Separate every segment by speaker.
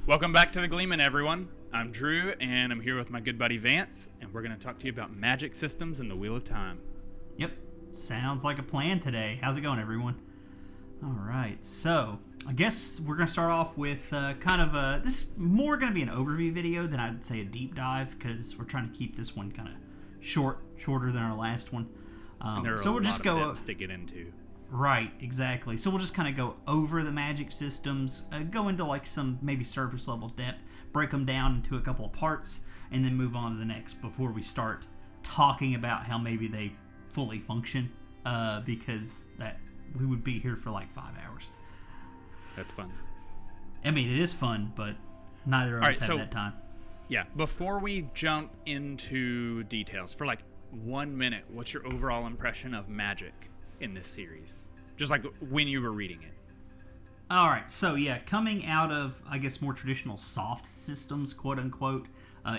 Speaker 1: Welcome back to the Gleemen, everyone. I'm Drew, and I'm here with my good buddy Vance, and we're going to talk to you about magic systems in the Wheel of Time.
Speaker 2: Yep, sounds like a plan today. How's it going, everyone? All right, so I guess we're going to start off with this is more going to be an overview video than I'd say a deep dive, because we're trying to keep this one kind of shorter than our last one.
Speaker 1: So we'll just go to get into.
Speaker 2: Right, exactly. So we'll just kind of go over the magic systems, go into like some maybe surface level depth, break them down into a couple of parts, and then move on to the next before we start talking about how maybe they fully function, because that we would be here for like 5 hours.
Speaker 1: That's fun.
Speaker 2: I mean, it is fun, but neither of us have that time.
Speaker 1: Yeah, before we jump into details, for like 1 minute, what's your overall impression of magic in this series? Just like when you were reading it.
Speaker 2: All right, so yeah, coming out of, I guess, more traditional soft systems, quote unquote,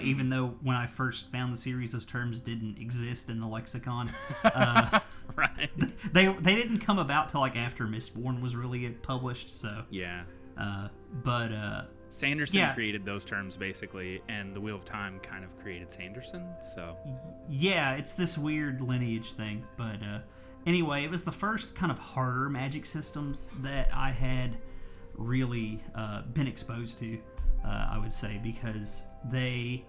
Speaker 2: even though when I first found the series, those terms didn't exist in the lexicon.
Speaker 1: Right.
Speaker 2: They didn't come about till like after Mistborn was really published, so.
Speaker 1: Yeah.
Speaker 2: Sanderson
Speaker 1: created those terms basically, and the Wheel of Time kind of created Sanderson, so.
Speaker 2: Yeah, it's this weird lineage thing, but anyway, it was the first kind of harder magic systems that I had really been exposed to, I would say, because they,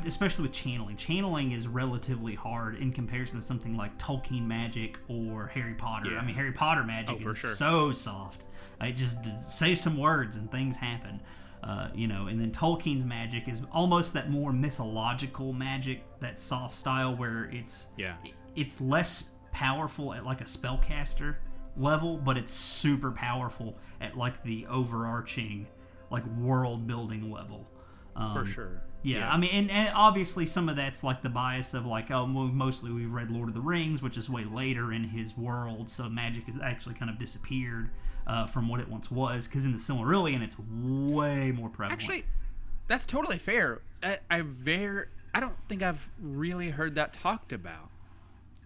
Speaker 2: especially with channeling. Channeling is relatively hard in comparison to something like Tolkien magic or Harry Potter.
Speaker 1: Yeah.
Speaker 2: I mean, Harry Potter magic is so soft. I just say some words and things happen. And then Tolkien's magic is almost that more mythological magic, that soft style where it's less powerful at like a spellcaster level, but it's super powerful at like the overarching like world building level.
Speaker 1: For sure.
Speaker 2: Yeah, I mean, and obviously some of that's like the bias of like, mostly we've read Lord of the Rings, which is way later in his world, so magic has actually kind of disappeared from what it once was, because in the Silmarillion it's way more prevalent.
Speaker 1: Actually, that's totally fair. I don't think I've really heard that talked about.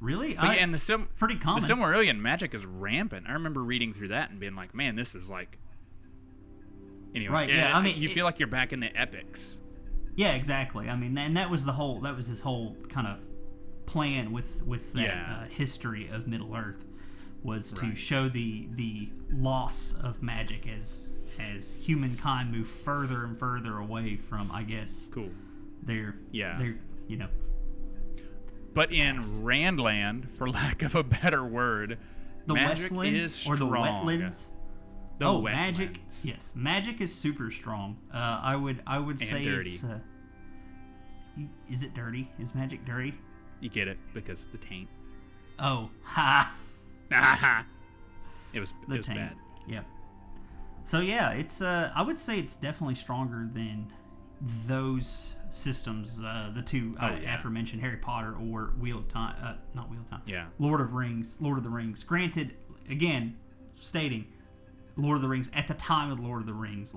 Speaker 2: Really?
Speaker 1: And
Speaker 2: pretty common.
Speaker 1: The Silmarillion magic is rampant. I remember reading through that and being like, man, this is like... Anyway,
Speaker 2: right, yeah, I mean...
Speaker 1: You feel like you're back in the epics.
Speaker 2: Yeah, exactly. I mean, and that was his whole kind of plan with that history of Middle-earth, was to show the loss of magic as humankind moved further and further away from, I guess...
Speaker 1: Cool.
Speaker 2: Their
Speaker 1: But in Randland, for lack of a better word,
Speaker 2: the
Speaker 1: magic
Speaker 2: Westlands
Speaker 1: is strong.
Speaker 2: Or the Wetlands.
Speaker 1: Wetlands.
Speaker 2: Magic! Yes, magic is super strong. I would say
Speaker 1: dirty.
Speaker 2: It's. Is it dirty? Is magic dirty?
Speaker 1: You get it because the taint.
Speaker 2: Oh, ha!
Speaker 1: It was
Speaker 2: taint.
Speaker 1: Bad.
Speaker 2: Yep. So yeah, it's. I would say it's definitely stronger than those systems. The two aforementioned, Harry Potter or Wheel of Time. Not Wheel of Time.
Speaker 1: Yeah.
Speaker 2: Lord of the Rings. Granted, again, stating. Lord of the Rings at the time of Lord of the Rings,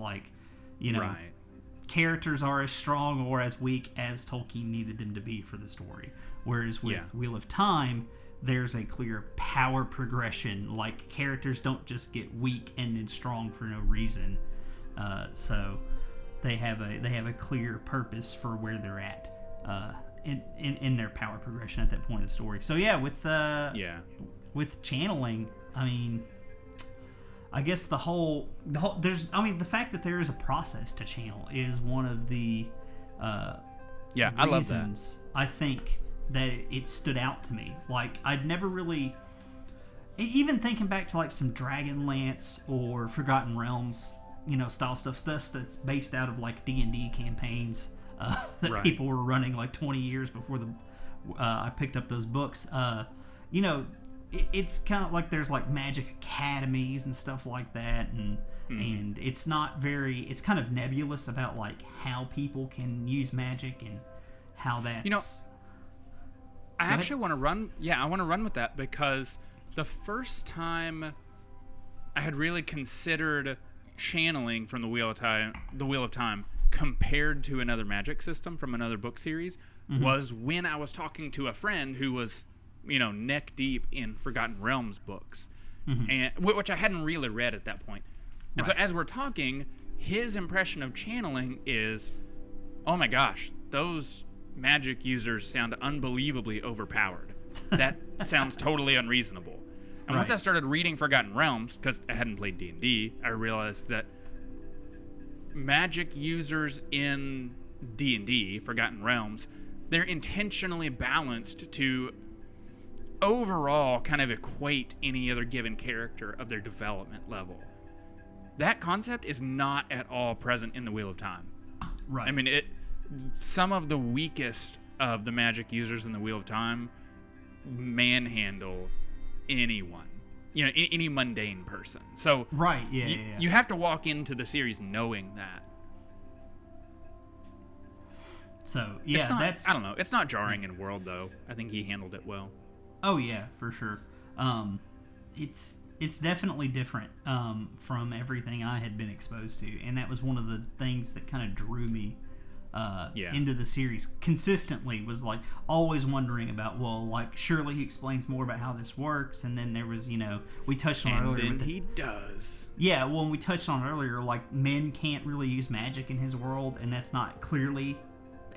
Speaker 2: characters are as strong or as weak as Tolkien needed them to be for the story. Whereas with Wheel of Time, there's a clear power progression. Like, characters don't just get weak and then strong for no reason. So they have a clear purpose for where they're at in their power progression at that point of the story. So with channeling, I mean, I guess the fact that there is a process to channel is one of the reasons
Speaker 1: I love that.
Speaker 2: I think that it stood out to me. Like, I'd never really, even thinking back to like some Dragonlance or Forgotten Realms, style stuff that's based out of like D&D campaigns that people were running like 20 years before I picked up those books. It's kind of like there's like magic academies and stuff like that, and it's not very. It's kind of nebulous about like how people can use magic and how that's.
Speaker 1: I actually want to run. Yeah, I want to run with that, because the first time I had really considered channeling from the Wheel of Time compared to another magic system from another book series was when I was talking to a friend who was, neck deep in Forgotten Realms books, and which I hadn't really read at that point. And so as we're talking, his impression of channeling is, oh my gosh, those magic users sound unbelievably overpowered. That sounds totally unreasonable. And once I started reading Forgotten Realms, because I hadn't played D&D, I realized that magic users in D&D, Forgotten Realms, they're intentionally balanced to overall kind of equate any other given character of their development level. That concept is not at all present in the Wheel of Time.
Speaker 2: Right.
Speaker 1: I mean, some of the weakest of the magic users in the Wheel of Time manhandle anyone, any mundane person. So you have to walk into the series knowing that.
Speaker 2: So
Speaker 1: I don't know. It's not jarring in World though. I think he handled it well.
Speaker 2: Oh yeah, for sure. It's definitely different from everything I had been exposed to, and that was one of the things that kind of drew me into the series consistently, was like always wondering about, well, like surely he explains more about how this works, and then there was, we touched on earlier.
Speaker 1: And then he does.
Speaker 2: Yeah, well, we touched on earlier, like men can't really use magic in his world, and that's not clearly,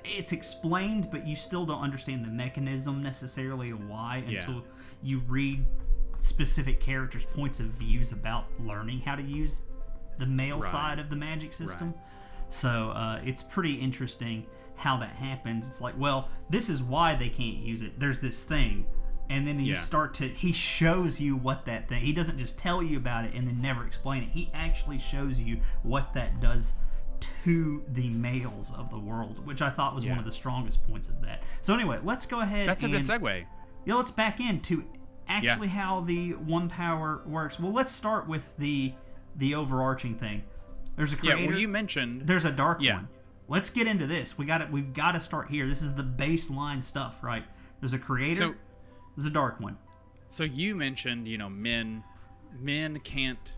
Speaker 2: it's explained, but you still don't understand the mechanism necessarily of why until you read specific characters' points of views about learning how to use the male side of the magic system. So it's pretty interesting how that happens. It's like, well, this is why they can't use it. There's this thing. And then he shows you what that thing, he doesn't just tell you about it and then never explain it. He actually shows you what that does to the males of the world, which I thought was one of the strongest points of that. So anyway, let's go ahead.
Speaker 1: That's a good segue.
Speaker 2: Yeah, let's back into actually how the one power works. Well, let's start with the overarching thing. There's a creator.
Speaker 1: Yeah, well, you mentioned
Speaker 2: there's a dark one. Let's get into this. We've got to start here. This is the baseline stuff, right? There's a creator. There's a dark one.
Speaker 1: So you mentioned, men can't.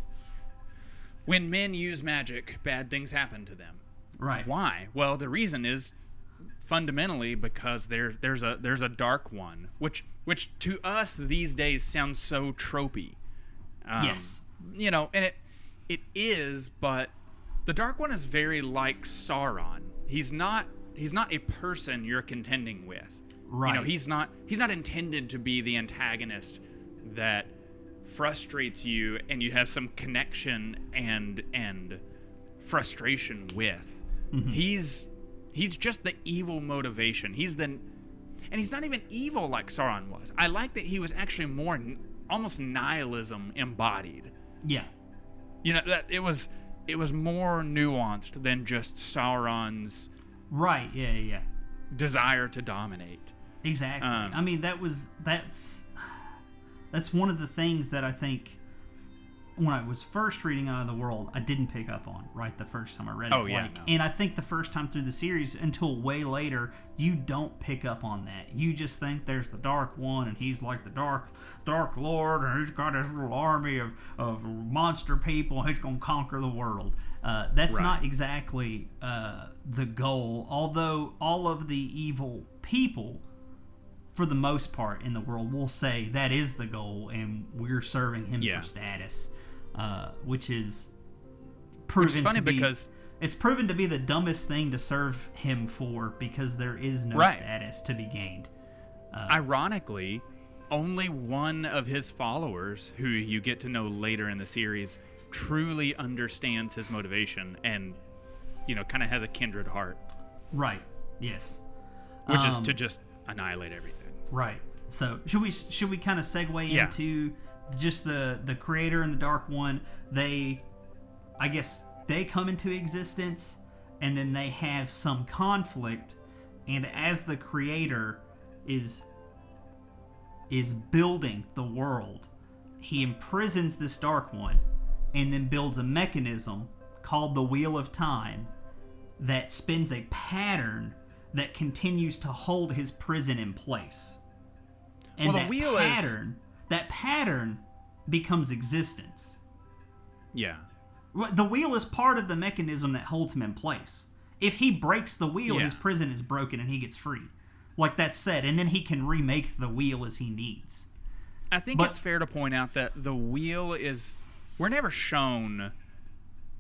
Speaker 1: When men use magic, bad things happen to them.
Speaker 2: Right.
Speaker 1: Why? Well, the reason is fundamentally because there's a dark one, which to us these days sounds so tropey.
Speaker 2: Yes.
Speaker 1: And it is, but the Dark One is very like Sauron. He's not a person you're contending with.
Speaker 2: Right.
Speaker 1: He's not intended to be the antagonist that frustrates you and you have some connection and frustration with. Mm-hmm. He's just the evil motivation. And he's not even evil like Sauron was. I like that he was actually more almost nihilism embodied.
Speaker 2: Yeah.
Speaker 1: That it was more nuanced than just Sauron's desire to dominate.
Speaker 2: Exactly. I mean, that's one of the things that I think when I was first reading Out of the World, I didn't pick up on right the first time I read it.
Speaker 1: Oh, yeah.
Speaker 2: And I think the first time through the series, until way later, you don't pick up on that. You just think there's the Dark One, and he's like the Dark Lord, and he's got his little army of monster people, and he's going to conquer the world. That's not exactly the goal, although all of the evil people, for the most part in the world, will say that is the goal, and we're serving him for status. Which is proven it's proven to be the dumbest thing to serve him for, because there is no status to be gained.
Speaker 1: Ironically, only one of his followers, who you get to know later in the series, truly understands his motivation and kind of has a kindred heart.
Speaker 2: Right. Yes.
Speaker 1: Which is to just annihilate everything.
Speaker 2: Right. So should we kind of segue into just the creator and the Dark One? I guess they come into existence, and then they have some conflict, and as the creator is building the world, he imprisons this Dark One and then builds a mechanism called the Wheel of Time that spins a pattern that continues to hold his prison in place. And that pattern becomes existence.
Speaker 1: Yeah.
Speaker 2: The wheel is part of the mechanism that holds him in place. If he breaks the wheel, his prison is broken and he gets free. Like that said, and then he can remake the wheel as he needs.
Speaker 1: I think it's fair to point out that the wheel is... We're never shown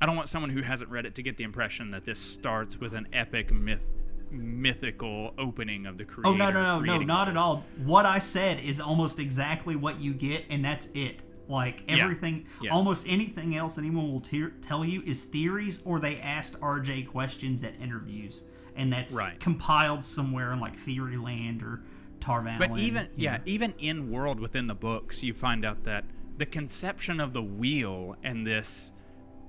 Speaker 1: I don't want someone who hasn't read it to get the impression that this starts with an epic mythical opening of the creator.
Speaker 2: Oh, no, not
Speaker 1: this.
Speaker 2: at all. What I said is almost exactly what you get, and that's it. Like, everything, almost anything else anyone will tell you is theories, or they asked RJ questions at interviews, and that's compiled somewhere in, like, Theoryland or Tarvalin.
Speaker 1: But even in world within the books, you find out that the conception of the wheel and this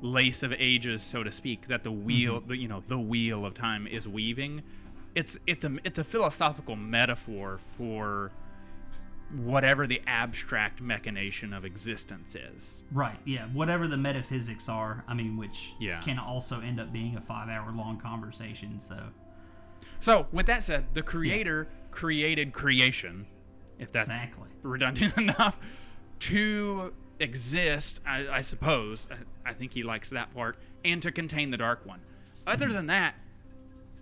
Speaker 1: lace of ages, so to speak, that the wheel, the wheel of time is weaving. It's a philosophical metaphor for whatever the abstract machination of existence is.
Speaker 2: Right. Yeah. Whatever the metaphysics are. I mean, which can also end up being a 5-hour-long conversation. So
Speaker 1: with that said, the creator created creation, if that's redundant enough, to exist, I suppose. I think he likes that part, and to contain the Dark One. Other than that,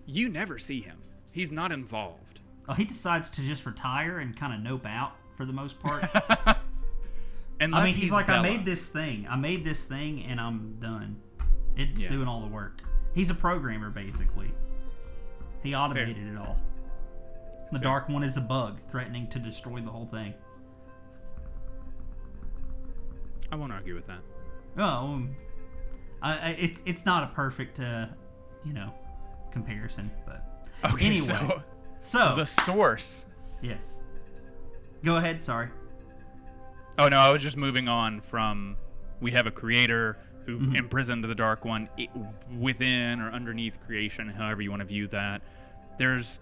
Speaker 1: you never see him. He's not involved.
Speaker 2: Oh, he decides to just retire and kind of nope out for the most part. I mean, he's like, Bella. I made this thing, and I'm done. It's doing all the work. He's a programmer, basically. He automated it all. The Dark One is a bug threatening to destroy the whole thing.
Speaker 1: I won't argue with that.
Speaker 2: Oh, it's not a perfect, comparison, but anyway. So
Speaker 1: the source.
Speaker 2: Yes. Go ahead. Sorry.
Speaker 1: Oh no, I was just moving on from. We have a creator who imprisoned the Dark One within or underneath creation, however you want to view that. There's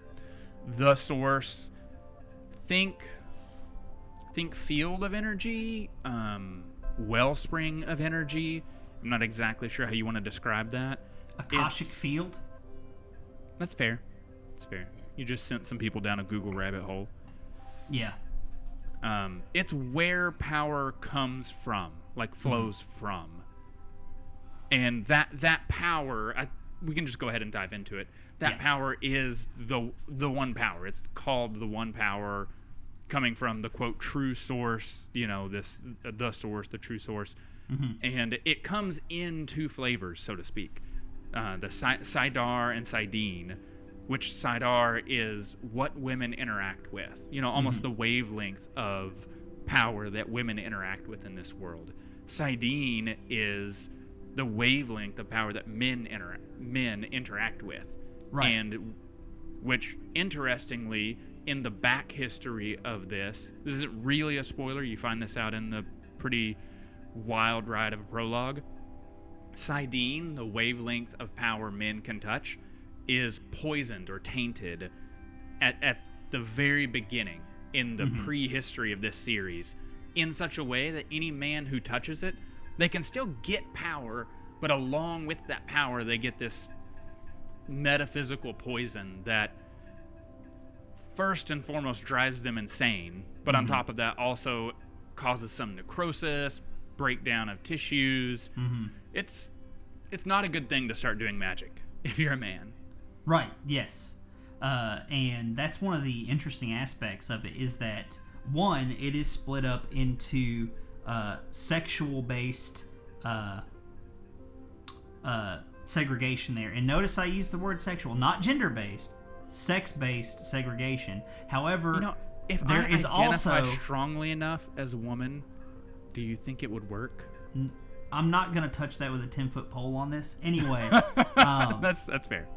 Speaker 1: the source. Think field of energy. Wellspring of energy. I'm not exactly sure how you want to describe that.
Speaker 2: Akashic field?
Speaker 1: That's fair. You just sent some people down a Google rabbit hole.
Speaker 2: Yeah.
Speaker 1: It's where power comes from, like flows from. And that power, we can just go ahead and dive into it. That power is the one power. It's called the one power, coming from the quote true source, the source, the true source. And it comes in two flavors, so to speak. The Sidar and Sidene, which Sidar is what women interact with, almost the wavelength of power that women interact with in this world. Sidene is the wavelength of power that men interact with.
Speaker 2: Right.
Speaker 1: And which, interestingly, in the back history of this isn't really a spoiler. You find this out in the pretty wild ride of a prologue. Sidene, the wavelength of power men can touch, is poisoned or tainted at the very beginning in the prehistory of this series in such a way that any man who touches it, they can still get power, but along with that power, they get this metaphysical poison that first and foremost drives them insane, but on top of that also causes some necrosis, breakdown of tissues. It's not a good thing to start doing magic if you're a man.
Speaker 2: Right, yes. And that's one of the interesting aspects of it, is that, one, it is split up into sexual-based segregation there. And notice I use the word sexual, not gender-based, sex-based segregation. However,
Speaker 1: if
Speaker 2: there
Speaker 1: I
Speaker 2: is
Speaker 1: identify
Speaker 2: also
Speaker 1: strongly enough as a woman, do you think it would work?
Speaker 2: I'm not going to touch that with a 10-foot pole on this. Anyway.
Speaker 1: That's fair.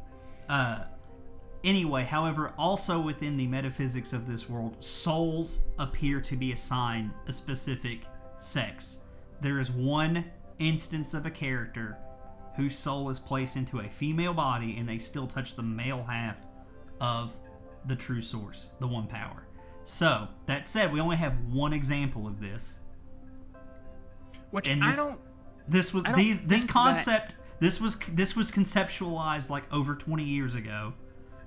Speaker 2: Anyway, however, also within the metaphysics of this world, souls appear to be assigned a specific sex. There is one instance of a character whose soul is placed into a female body, and they still touch the male half of the true source, the one power. So, that said, we only have one example of this.
Speaker 1: Which
Speaker 2: and this was conceptualized like over 20 years ago.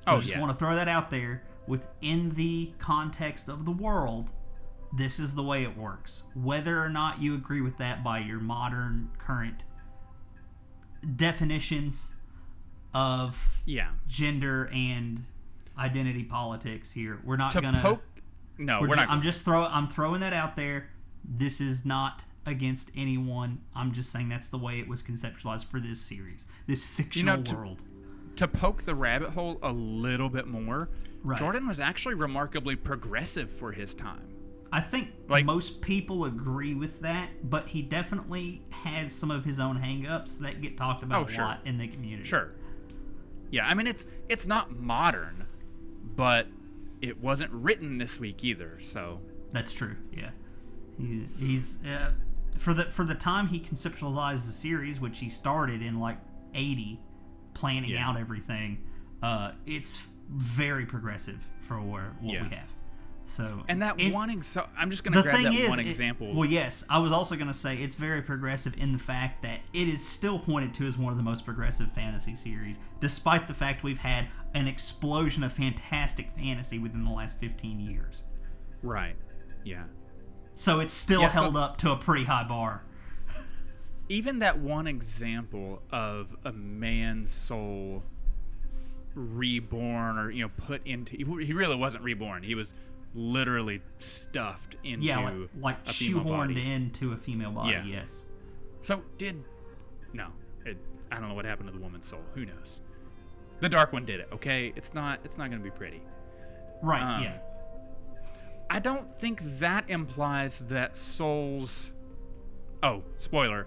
Speaker 2: So I just want to throw that out there. Within the context of the world, this is the way it works. Whether or not you agree with that by your modern, current definitions of gender and identity politics here, we're not gonna.
Speaker 1: We're not.
Speaker 2: I'm throwing that out there. This is not against anyone. I'm just saying that's the way it was conceptualized for this series, this fictional world.
Speaker 1: To poke the rabbit hole a little bit more,
Speaker 2: Right.
Speaker 1: Jordan was actually remarkably progressive for his time.
Speaker 2: I think most people agree with that, but he definitely has some of his own hang-ups that get talked about a lot in the community.
Speaker 1: Sure. Yeah, I mean, it's not modern, but it wasn't written this week either, so...
Speaker 2: That's true, yeah. He's... for the time he conceptualized the series, which he started in, 80, planning out everything, it's very progressive for what we have. So,
Speaker 1: and that I'm just going to grab that one example.
Speaker 2: Well, yes, I was also going to say it's very progressive in the fact that it is still pointed to as one of the most progressive fantasy series, despite the fact we've had an explosion of fantastic fantasy within the last 15 years.
Speaker 1: Right, yeah.
Speaker 2: So it's still held up to a pretty high bar.
Speaker 1: Even that one example of a man's soul reborn or, put into... He really wasn't reborn. He was... literally stuffed into
Speaker 2: like
Speaker 1: a female
Speaker 2: shoehorned
Speaker 1: body.
Speaker 2: Into a female body. Yes.
Speaker 1: So I don't know what happened to the woman's soul. Who knows? The Dark One did it. Okay, it's not going to be pretty.
Speaker 2: Right. Yeah.
Speaker 1: I don't think that implies that souls. Oh, spoiler!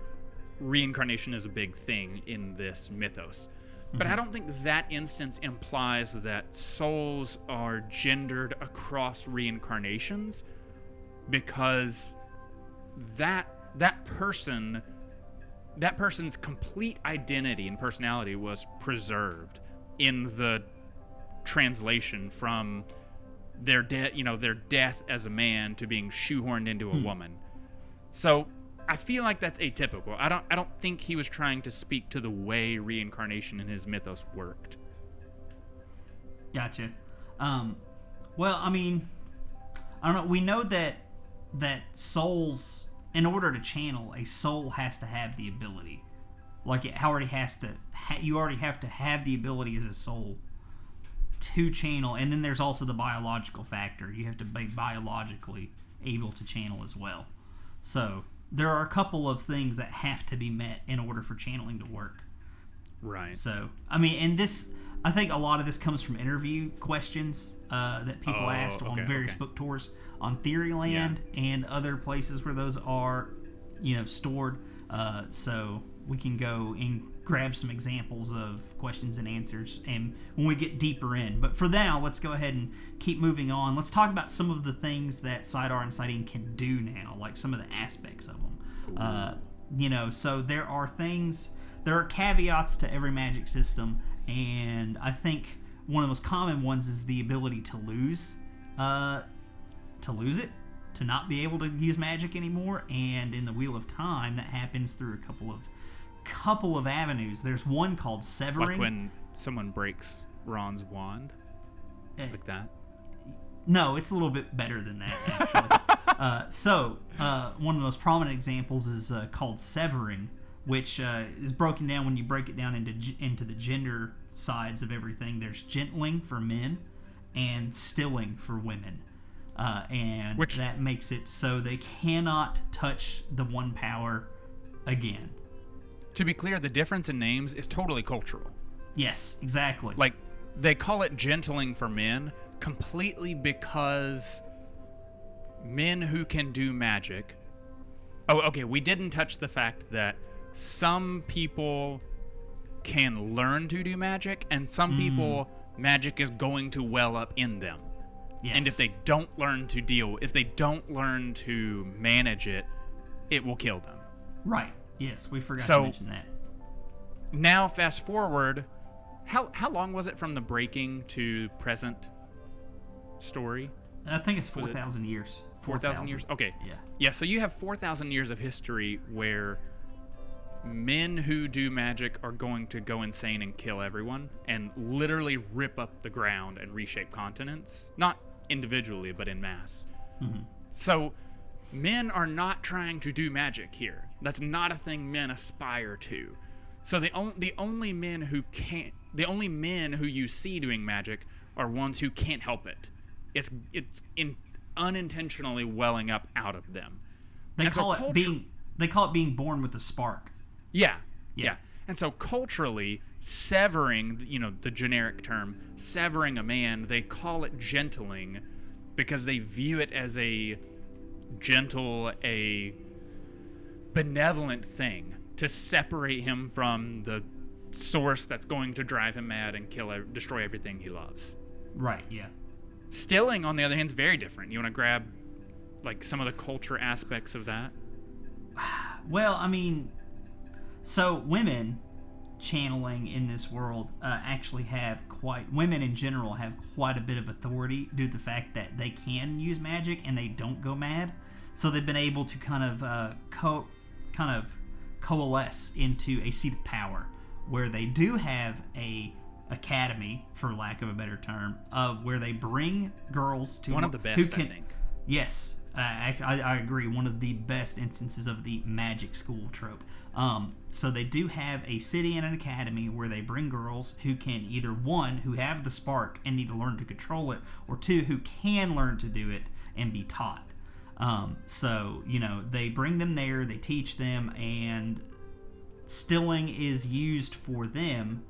Speaker 1: Reincarnation is a big thing in this mythos. But I don't think that instance implies that souls are gendered across reincarnations, because that person's complete identity and personality was preserved in the translation from their death as a man to being shoehorned into a woman. So I feel like that's atypical. I don't think he was trying to speak to the way reincarnation in his mythos worked.
Speaker 2: Gotcha. Well, I mean, I don't know. We know that souls, in order to channel, a soul has to have the ability. Like it already has to. You already have to have the ability as a soul to channel, and then there's also the biological factor. You have to be biologically able to channel as well. So there are a couple of things that have to be met in order for channeling to work.
Speaker 1: Right.
Speaker 2: So, I mean, and this, I think a lot of this comes from interview questions that people asked on various book tours on Theoryland and other places where those are, stored. So we can go and grab some examples of questions and answers and when we get deeper in. But for now, let's go ahead and keep moving on. Let's talk about some of the things that Sidear and Sighting can do now, like some of the aspects of them. So there are caveats to every magic system, and I think one of the most common ones is the ability to lose it, to not be able to use magic anymore. And in the Wheel of Time, that happens through a couple of avenues. There's one called severing.
Speaker 1: Like when someone breaks Ron's wand, like that.
Speaker 2: No, it's a little bit better than that, actually. One of the most prominent examples is called severing, which is broken down when you break it down into the gender sides of everything. There's gentling for men and stilling for women. That makes it so they cannot touch the one power again.
Speaker 1: To be clear, the difference in names is totally cultural.
Speaker 2: Yes, exactly.
Speaker 1: Like, they call it gentling for men completely because men who can do magic... Oh, okay, we didn't touch the fact that some people can learn to do magic, and some people, magic is going to well up in them.
Speaker 2: Yes.
Speaker 1: And if they don't learn to manage it, it will kill them.
Speaker 2: Right. Yes, we forgot to mention that.
Speaker 1: Now, fast forward, how long was it from the breaking to present story?
Speaker 2: I think it's 4,000 years.
Speaker 1: 4,000 years? Okay.
Speaker 2: Yeah.
Speaker 1: Yeah, so you have 4,000 years of history where men who do magic are going to go insane and kill everyone and literally rip up the ground and reshape continents. Not individually, but in mass.
Speaker 2: Mm-hmm.
Speaker 1: So men are not trying to do magic here. That's not a thing men aspire to. So the only men who you see doing magic are ones who can't help it. It's unintentionally welling up out of them.
Speaker 2: They call it they call it being born with a spark.
Speaker 1: Yeah. And so culturally, severing, the generic term, severing a man, they call it gentling because they view it as a gentle, a benevolent thing to separate him from the source that's going to drive him mad and destroy everything he loves.
Speaker 2: Right, yeah.
Speaker 1: Stilling, on the other hand, is very different. You want to grab, some of the culture aspects of that?
Speaker 2: Well, I mean, so women channeling in this world actually have women in general have quite a bit of authority due to the fact that they can use magic and they don't go mad. So they've been able to kind of coalesce into a seat of power where they do have a academy, for lack of a better term, of where they bring girls to
Speaker 1: one of the best, I think.
Speaker 2: Yes, I agree. One of the best instances of the magic school trope. So they do have a city and an academy where they bring girls who can either, one, who have the spark and need to learn to control it, or two, who can learn to do it and be taught. So, they bring them there, they teach them, and stilling is used for them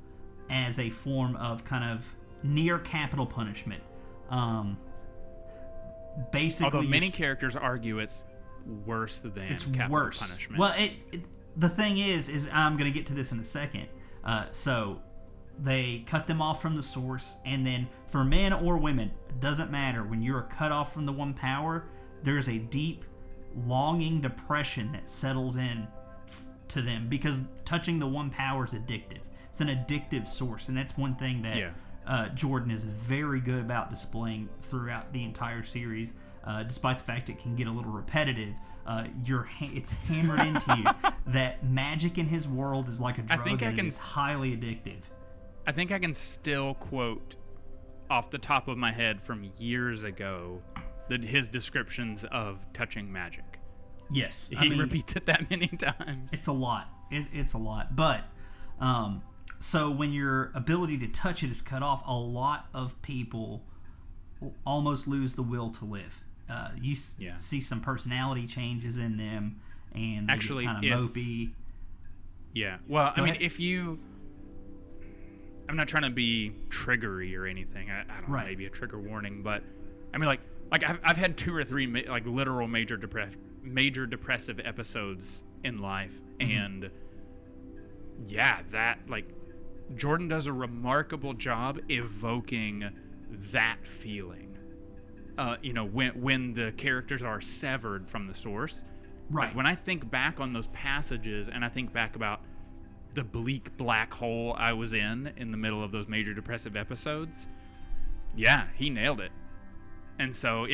Speaker 2: as a form of kind of near capital punishment. Basically,
Speaker 1: although many characters argue it's worse than capital punishment.
Speaker 2: Well, the thing is I'm going to get to this in a second. So they cut them off from the source, and then for men or women, it doesn't matter. When you're cut off from the one power, there's a deep, longing depression that settles in to them because touching the one power is addictive. It's an addictive source, and that's one thing that Jordan is very good about displaying throughout the entire series. Despite the fact it can get a little repetitive, it's hammered into you that magic in his world is like a drug and it's highly addictive.
Speaker 1: I think I can still quote off the top of my head from years ago his descriptions of touching magic.
Speaker 2: Yes.
Speaker 1: He repeats it that many times.
Speaker 2: It's a lot. It's a lot. But, so when your ability to touch it is cut off, a lot of people almost lose the will to live. You see some personality changes in them, and they get kind of mopey.
Speaker 1: Yeah. Well, if you... I'm not trying to be triggery or anything. I don't know, maybe a trigger warning, but I've had 2 or 3 literal major depressive episodes in life, and Jordan does a remarkable job evoking that feeling. When the characters are severed from the source.
Speaker 2: Right.
Speaker 1: When I think back on those passages, and I think back about the bleak black hole I was in the middle of those major depressive episodes, he nailed it. And so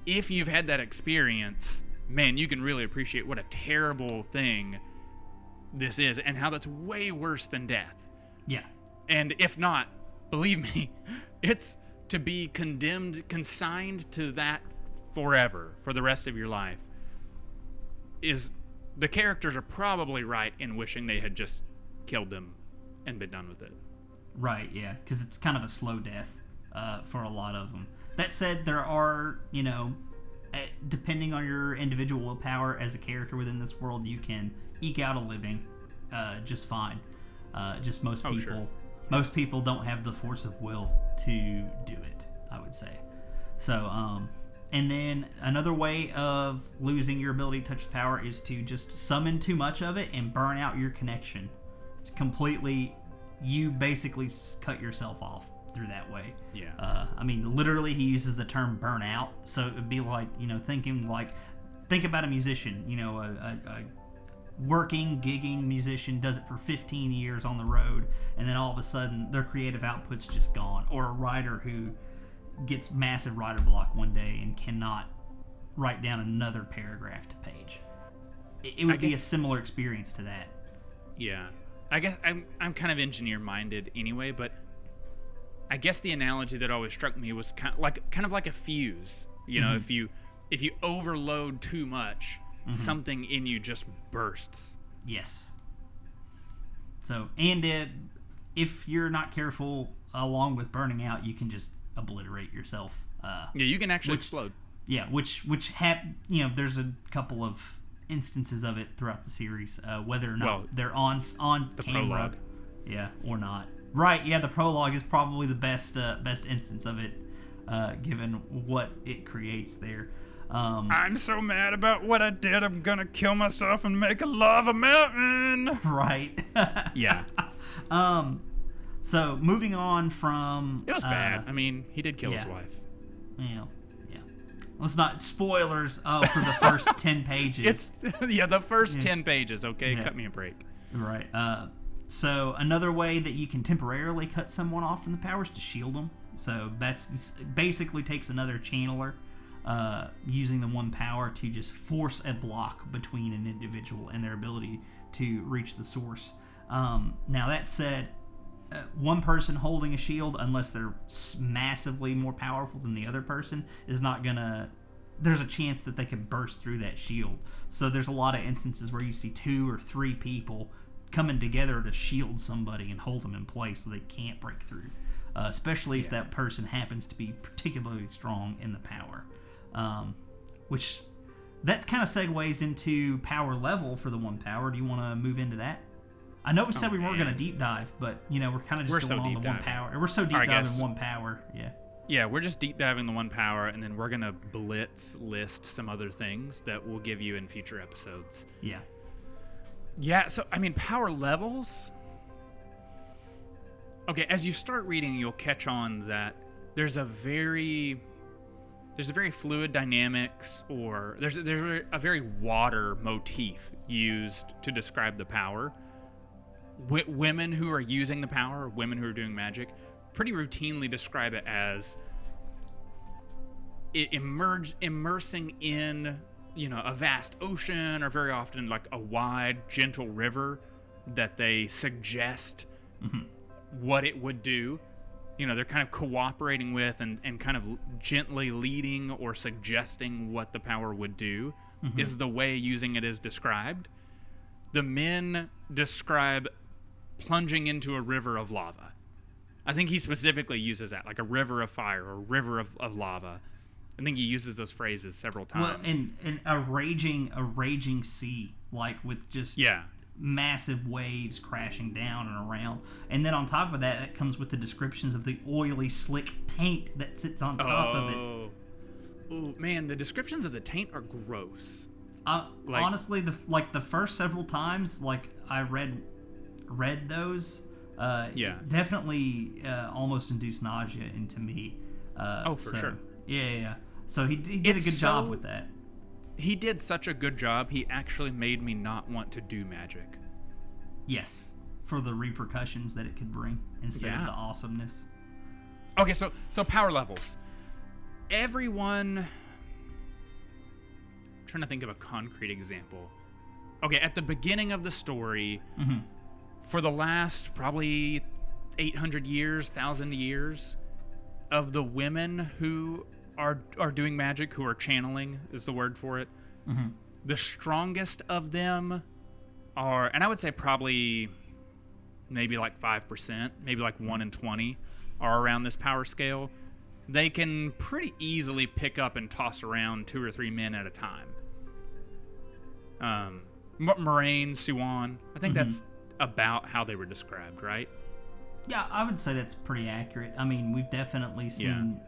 Speaker 1: if you've had that experience, man, you can really appreciate what a terrible thing this is and how that's way worse than death.
Speaker 2: Yeah.
Speaker 1: And if not, believe me, it's to be consigned to that forever, for the rest of your life. The characters are probably right in wishing they had just killed them and been done with it.
Speaker 2: Right, yeah, because it's kind of a slow death for a lot of them. That said, there are, depending on your individual willpower as a character within this world, you can eke out a living just fine. Just most people. Sure. Most people don't have the force of will to do it, I would say. So, and then another way of losing your ability to touch the power is to just summon too much of it and burn out your connection. It's completely, you basically cut yourself off through that way.
Speaker 1: Yeah.
Speaker 2: Literally he uses the term burn out. So it would be like, think about a musician, a working, gigging musician does it for 15 years on the road, and then all of a sudden their creative output's just gone. Or a writer who gets massive writer block one day and cannot write down another paragraph to page. It would be a similar experience to that. Yeah.
Speaker 1: I guess I'm kind of engineer minded anyway, but I guess the analogy that always struck me was kind of like a fuse. If you overload too much, something in you just bursts.
Speaker 2: Yes. So, and if you're not careful, along with burning out, you can just obliterate yourself.
Speaker 1: You can actually explode.
Speaker 2: Yeah, which there's a couple of instances of it throughout the series, whether or not they're on
Speaker 1: the
Speaker 2: camera,
Speaker 1: prologue.
Speaker 2: yeah, or not. Right? Yeah, the prologue is probably the best instance of it, given what it creates there.
Speaker 1: I'm so mad about what I did. I'm gonna kill myself and make a lava mountain.
Speaker 2: Right.
Speaker 1: Yeah.
Speaker 2: So moving on from
Speaker 1: It was bad. I mean, he did kill his wife.
Speaker 2: Yeah. Let's not spoilers. Oh, for the first 10 pages.
Speaker 1: The first 10 pages. Okay, cut me a break.
Speaker 2: Right. So another way that you can temporarily cut someone off from the power is to shield them. So that's basically takes another channeler using the one power to just force a block between an individual and their ability to reach the source. Now that said, one person holding a shield, unless they're massively more powerful than the other person, is not gonna. There's a chance that they could burst through that shield. So there's a lot of instances where you see 2 or 3 people coming together to shield somebody and hold them in place so they can't break through. Especially if that person happens to be particularly strong in the power. Which that kind of segues into power level for the one power. Do you want to move into that? I know we said we weren't going to deep dive, but we're kind of just going on the one power. We're so deep diving one power, yeah.
Speaker 1: Yeah, we're just deep diving the one power, and then we're going to blitz list some other things that we'll give you in future episodes.
Speaker 2: Yeah.
Speaker 1: Yeah, so, I mean, power levels. Okay, as you start reading, you'll catch on that there's a very fluid dynamics, or there's a very water motif used to describe the power. Women who are using the power, women who are doing magic, pretty routinely describe it as immersing in, a vast ocean, or very often like a wide, gentle river that they suggest what it would do. They're kind of cooperating with and kind of gently leading or suggesting what the power would do is the way using it is described. The men describe plunging into a river of lava. I think he specifically uses that, like a river of fire or a river of lava. I think he uses those phrases several times.
Speaker 2: Well, and a raging sea, like with just massive waves crashing down and around. And then on top of that, that comes with the descriptions of the oily, slick taint that sits on top of it.
Speaker 1: Oh, man, the descriptions of the taint are gross.
Speaker 2: Honestly, the first several times, I read those, definitely almost induced nausea into me.
Speaker 1: For sure.
Speaker 2: Yeah. So he did a good job with that.
Speaker 1: He did such a good job, he actually made me not want to do magic.
Speaker 2: Yes, for the repercussions that it could bring instead of the awesomeness.
Speaker 1: Okay, so power levels. Everyone... I'm trying to think of a concrete example. Okay, at the beginning of the story, for the last probably 800 years, 1,000 years, of the women who are doing magic, who are channeling, is the word for it. The strongest of them are, and I would say probably maybe like 5%, maybe like 1 in 20 are around this power scale. They can pretty easily pick up and toss around 2 or 3 men at a time. Moraine, Suan, I think that's about how they were described, right?
Speaker 2: Yeah, I would say that's pretty accurate. I mean, we've definitely seen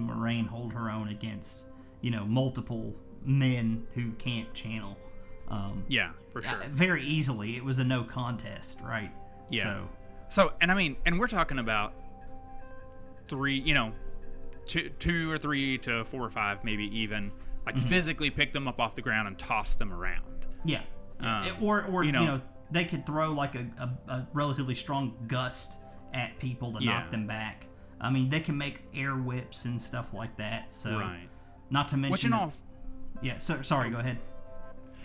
Speaker 2: Moraine hold her own against, multiple men who can't channel.
Speaker 1: For sure.
Speaker 2: Very easily. It was a no contest, right?
Speaker 1: Yeah. So, and I mean, and we're talking about 3, 2 or 3 to 4 or 5, maybe even, physically pick them up off the ground and toss them around.
Speaker 2: Yeah. Or they could throw like a relatively strong gust at people to knock them back. I mean, they can make air whips and stuff like that. So, not to mention. Sorry, go ahead.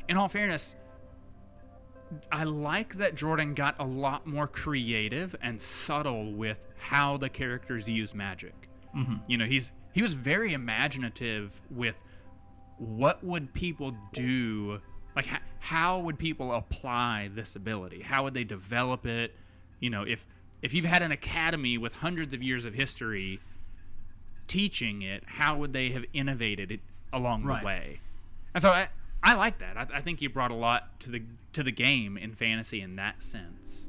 Speaker 1: In all fairness, I like that Jordan got a lot more creative and subtle with how the characters use magic. He was very imaginative with what would people do. Like, how would people apply this ability? How would they develop it? If you've had an academy with hundreds of years of history teaching it, how would they have innovated it along the way? And so I like that. I think you brought a lot to the game in fantasy in that sense.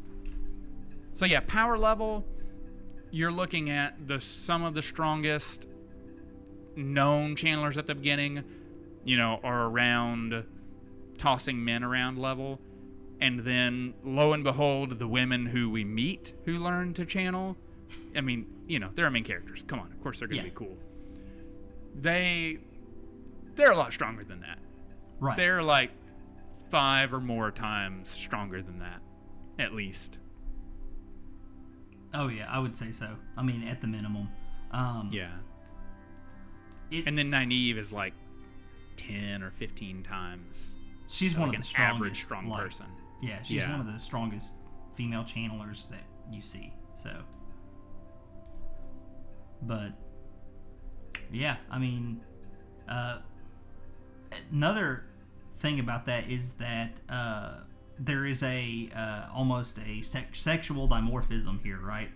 Speaker 1: So yeah, power level, you're looking at some of the strongest known channelers at the beginning, are around tossing men around level. And then, lo and behold, the women who we meet who learn to channel, I mean, they're our main characters. Come on, of course they're going to be cool. They're a lot stronger than that.
Speaker 2: Right.
Speaker 1: They're like 5 or more times stronger than that, at least.
Speaker 2: Oh, yeah, I would say so. I mean, at the minimum.
Speaker 1: Yeah. And then Nynaeve is like 10 or 15 times.
Speaker 2: She's one of the strongest.
Speaker 1: Average strong person.
Speaker 2: Yeah, she's one of the strongest female channelers that you see. So, but yeah, I mean, another thing about that is that there is almost a sexual dimorphism here, right?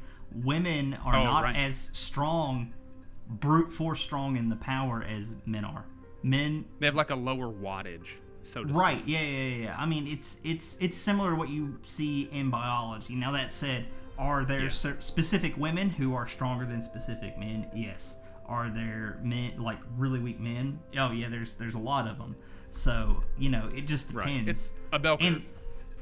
Speaker 2: Women are not as strong, brute force strong in the power as men are. Men, they
Speaker 1: have like a lower wattage. So
Speaker 2: right, yeah. I mean, it's similar to what you see in biology. Now, that said, are there specific women who are stronger than specific men? Yes. Are there men, like really weak men? Oh, yeah, there's a lot of them. So, it just depends.
Speaker 1: Right. It's a bell curve.
Speaker 2: And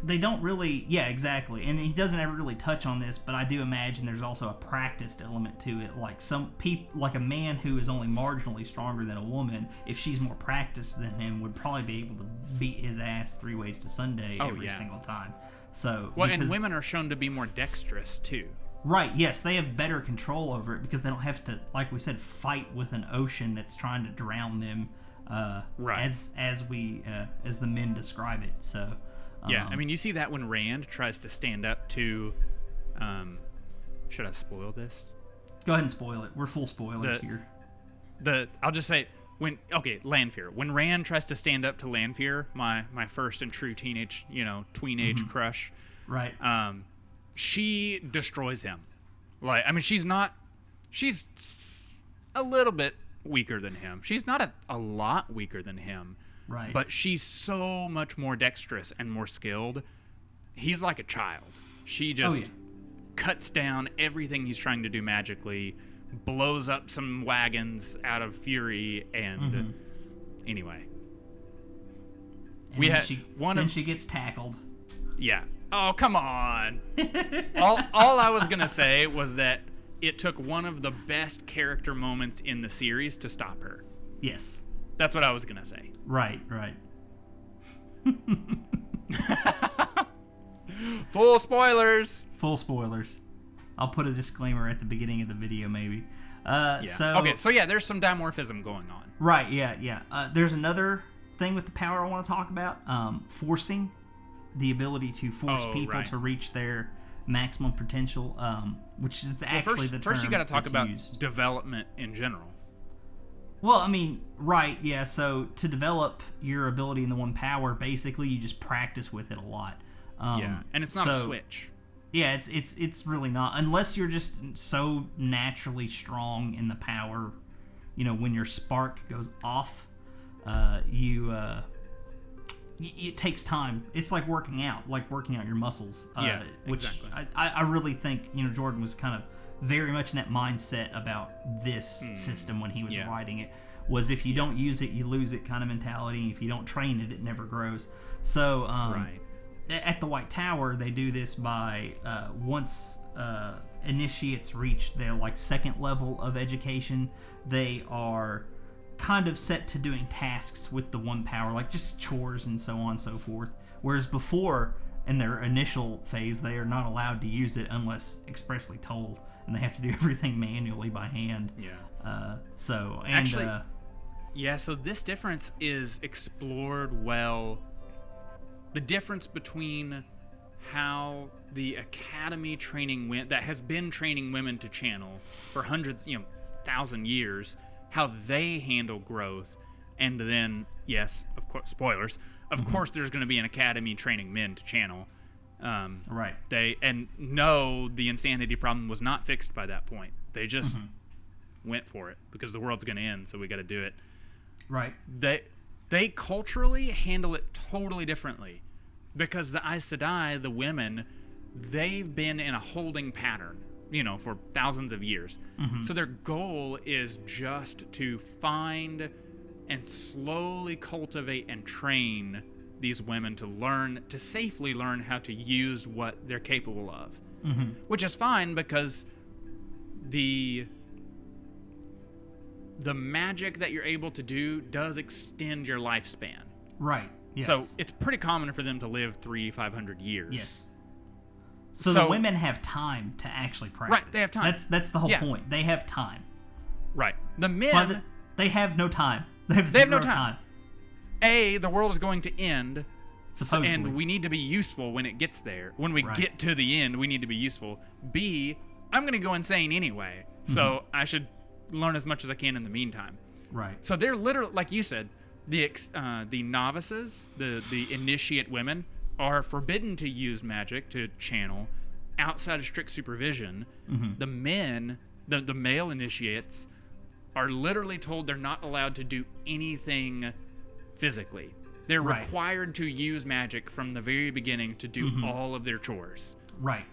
Speaker 2: they don't really, yeah, exactly. And he doesn't ever really touch on this, but I do imagine there's also a practiced element to it. Like some people, like a man who is only marginally stronger than a woman, if she's more practiced than him, would probably be able to beat his ass 3 ways to Sunday every single time. So,
Speaker 1: and women are shown to be more dexterous too.
Speaker 2: Right, yes, they have better control over it because they don't have to, like we said, fight with an ocean that's trying to drown them, as the men describe it. So,
Speaker 1: yeah, I mean, you see that when Rand tries to stand up to, should I spoil this?
Speaker 2: Go ahead and spoil it. We're full spoilers here.
Speaker 1: I'll just say, Lanfear. When Rand tries to stand up to Lanfear, my first and true teenage, tween-age crush.
Speaker 2: Right.
Speaker 1: She destroys him. Like, I mean, she's a little bit weaker than him. She's not a lot weaker than him.
Speaker 2: Right.
Speaker 1: But she's so much more dexterous and more skilled. He's like a child. She just cuts down everything he's trying to do magically, blows up some wagons out of fury, and anyway.
Speaker 2: And she gets tackled.
Speaker 1: Yeah. Oh, come on. all I was going to say was that it took one of the best character moments in the series to stop her.
Speaker 2: Yes.
Speaker 1: That's what I was going to say.
Speaker 2: Right.
Speaker 1: Full spoilers.
Speaker 2: I'll put a disclaimer at the beginning of the video, maybe.
Speaker 1: So there's some dimorphism going on.
Speaker 2: Right, yeah. There's another thing with the power I want to talk about. Forcing. The ability to force people to reach their maximum potential, which is actually the term.
Speaker 1: First, you got to talk about
Speaker 2: used.
Speaker 1: Development in general.
Speaker 2: Well, I mean, right, yeah. So to develop your ability in the one power, basically, you just practice with it a lot.
Speaker 1: And it's not a switch.
Speaker 2: Yeah, it's really not, unless you're just so naturally strong in the power. When your spark goes off, it takes time. It's like working out your muscles. Which exactly. I really think Jordan was kind of very much in that mindset about this system when he was writing it. Was if you don't use it, you lose it kind of mentality. If you don't train it, it never grows. So at the White Tower, they do this by once initiates reach their second level of education, they are kind of set to doing tasks with the one power, like just chores and so on and so forth. Whereas before, in their initial phase, they are not allowed to use it unless expressly told, and they have to do everything manually by hand.
Speaker 1: Yeah.
Speaker 2: So this
Speaker 1: difference is explored well. The difference between how the Academy that has been training women to channel for hundreds, 1,000 years, how they handle growth, and then, yes, of course, spoilers, of course there's going to be an Academy training men to channel.
Speaker 2: Right.
Speaker 1: The insanity problem was not fixed by that point. They just went for it because the world's going to end, so we got to do it.
Speaker 2: Right.
Speaker 1: they culturally handle it totally differently, because the Aes Sedai, the women, they've been in a holding pattern, for thousands of years. So their goal is just to find and slowly cultivate and train these women to safely learn how to use what they're capable of. Which is fine, because the magic that you're able to do does extend your lifespan.
Speaker 2: Right. Yes.
Speaker 1: So it's pretty common for them to live 300-500 years.
Speaker 2: Yes. So the women have time to actually practice.
Speaker 1: Right, they have time.
Speaker 2: That's the whole point. They have time.
Speaker 1: Right. The men...
Speaker 2: they have no time. They have zero
Speaker 1: no time. A, the world is going to end.
Speaker 2: Supposedly.
Speaker 1: And we need to be useful when it gets there. When we get to the end, we need to be useful. B, I'm going to go insane anyway. So I should learn as much as I can in the meantime.
Speaker 2: Right.
Speaker 1: So they're literally, like you said, the novices, the initiate women, are forbidden to use magic to channel outside of strict supervision. The men, the male initiates, are literally told they're not allowed to do anything physically. They're required to use magic from the very beginning to do all of their chores.
Speaker 2: Right.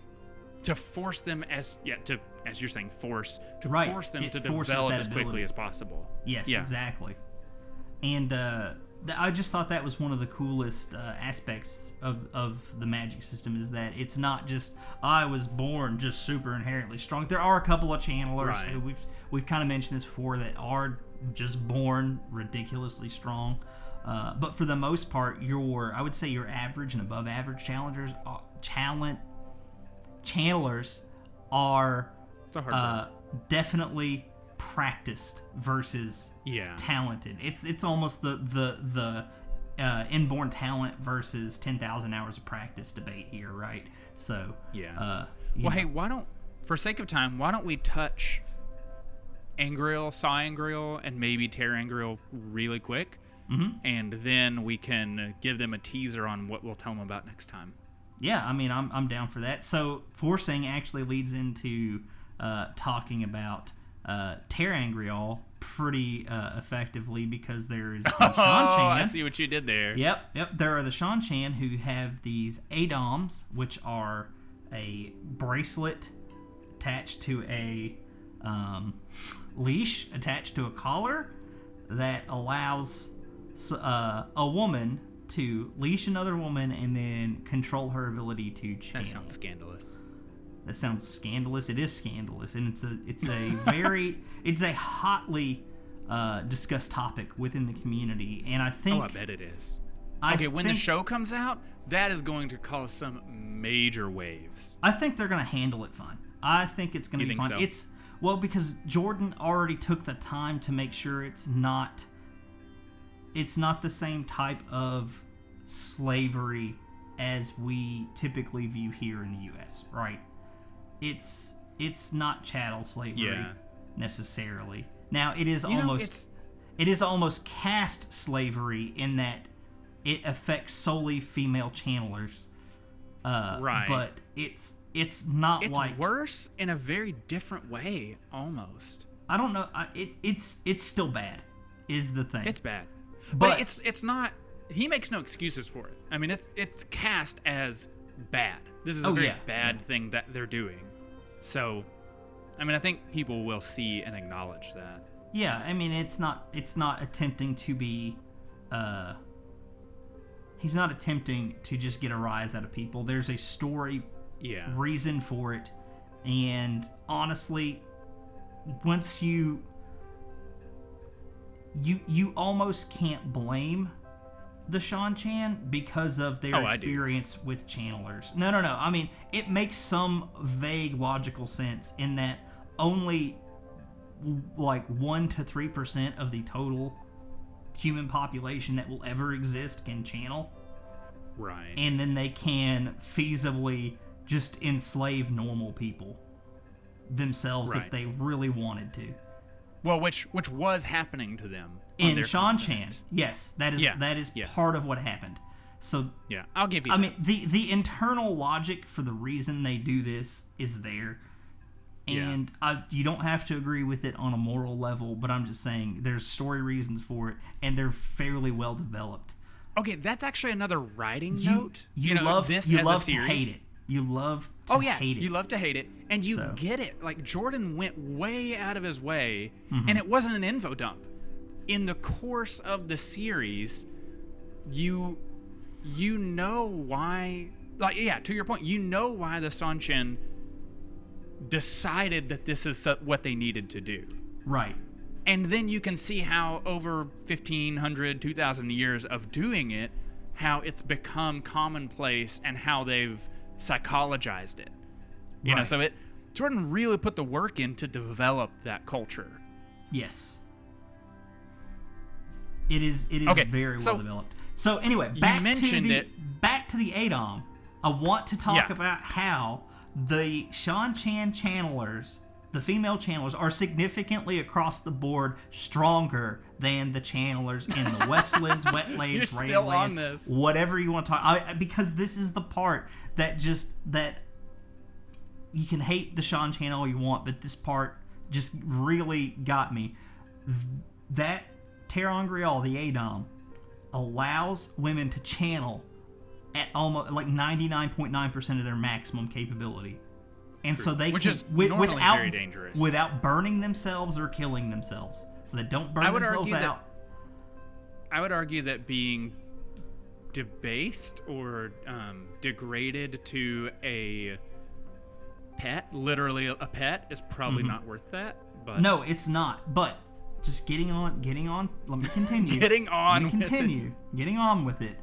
Speaker 1: To force them as you're saying, force them to develop as quickly as possible.
Speaker 2: Yes, exactly. And I just thought that was one of the coolest aspects of the magic system, is that it's not just, I was born just super inherently strong. There are a couple of channelers who we've kind of mentioned this before, that are just born ridiculously strong. But for the most part, I would say your average and above average channelers are definitely practiced versus talented. It's almost the inborn talent versus 10,000 hours of practice debate here, right? So
Speaker 1: hey, for sake of time, why don't we touch Angreal, Angreal, and maybe Terangreal really quick, and then we can give them a teaser on what we'll tell them about next time.
Speaker 2: Yeah, I mean, I'm down for that. So forcing actually leads into talking about Terangreal pretty effectively, because there is the Shan-Chan.
Speaker 1: I see what you did there.
Speaker 2: Yep. There are the Shan-Chan who have these Adams, which are a bracelet attached to a leash attached to a collar that allows a woman to leash another woman and then control her ability to channel.
Speaker 1: That sounds scandalous.
Speaker 2: That sounds scandalous. It is scandalous, and it's a hotly discussed topic within the community. And I think,
Speaker 1: I bet it is. When the show comes out, that is going to cause some major waves.
Speaker 2: I think they're going to handle it fine. I think it's going to be fine. So? Because Jordan already took the time to make sure it's not the same type of slavery as we typically view here in the U.S., right? It's not chattel slavery necessarily. Now it is almost caste slavery in that it affects solely female channelers. But it's not
Speaker 1: it's worse in a very different way almost.
Speaker 2: I don't know. It's still bad, is the thing.
Speaker 1: It's bad, but it's not. He makes no excuses for it. I mean, it's cast as bad. This is a very bad thing that they're doing. So, I mean, I think people will see and acknowledge that.
Speaker 2: Yeah, I mean, it's not attempting to be. He's not attempting to just get a rise out of people. There's a story, reason for it, and honestly, once you almost can't blame the Shan-Chan because of their experience with channelers. No. I mean, it makes some vague logical sense in that only 1 to 3% of the total human population that will ever exist can channel.
Speaker 1: Right.
Speaker 2: And then they can feasibly just enslave normal people themselves if they really wanted to.
Speaker 1: Well, which was happening to them
Speaker 2: in Shan-Chan. Yes, that is part of what happened. So
Speaker 1: I'll give you.
Speaker 2: I mean, the internal logic for the reason they do this is there. And you don't have to agree with it on a moral level, but I'm just saying there's story reasons for it, and they're fairly well developed.
Speaker 1: Okay, that's actually another writing note.
Speaker 2: You love to hate it. You love to hate it.
Speaker 1: You love to hate it, and you get it. Like, Jordan went way out of his way, and it wasn't an info dump. In the course of the series, you know why. Like, yeah, to your point, you know why the Sanshin decided that this is what they needed to do.
Speaker 2: Right.
Speaker 1: And then you can see how over 1,500, 2,000 years of doing it, how it's become commonplace and how they've psychologized it. You know, so Jordan really put the work in to develop that culture.
Speaker 2: Yes. It is very well developed. So anyway, back to the Adam. I want to talk about how the Shan Chan channelers, the female channelers, are significantly across the board stronger than the channelers in the Westlands, Wetlands, Rainland, whatever you want to talk. Because this is the part that you can hate the Shan channel all you want, but this part just really got me. That ter'angreal, the Adam, allows women to channel at almost like 99.9% of their maximum capability. And so they
Speaker 1: Which is normally very dangerous.
Speaker 2: Without burning themselves or killing themselves. So they don't burn themselves out.
Speaker 1: I would argue that being debased or degraded to a pet, literally a pet, is probably not worth that. But
Speaker 2: no, it's not. But just getting on. Let me continue.
Speaker 1: Getting on
Speaker 2: with it.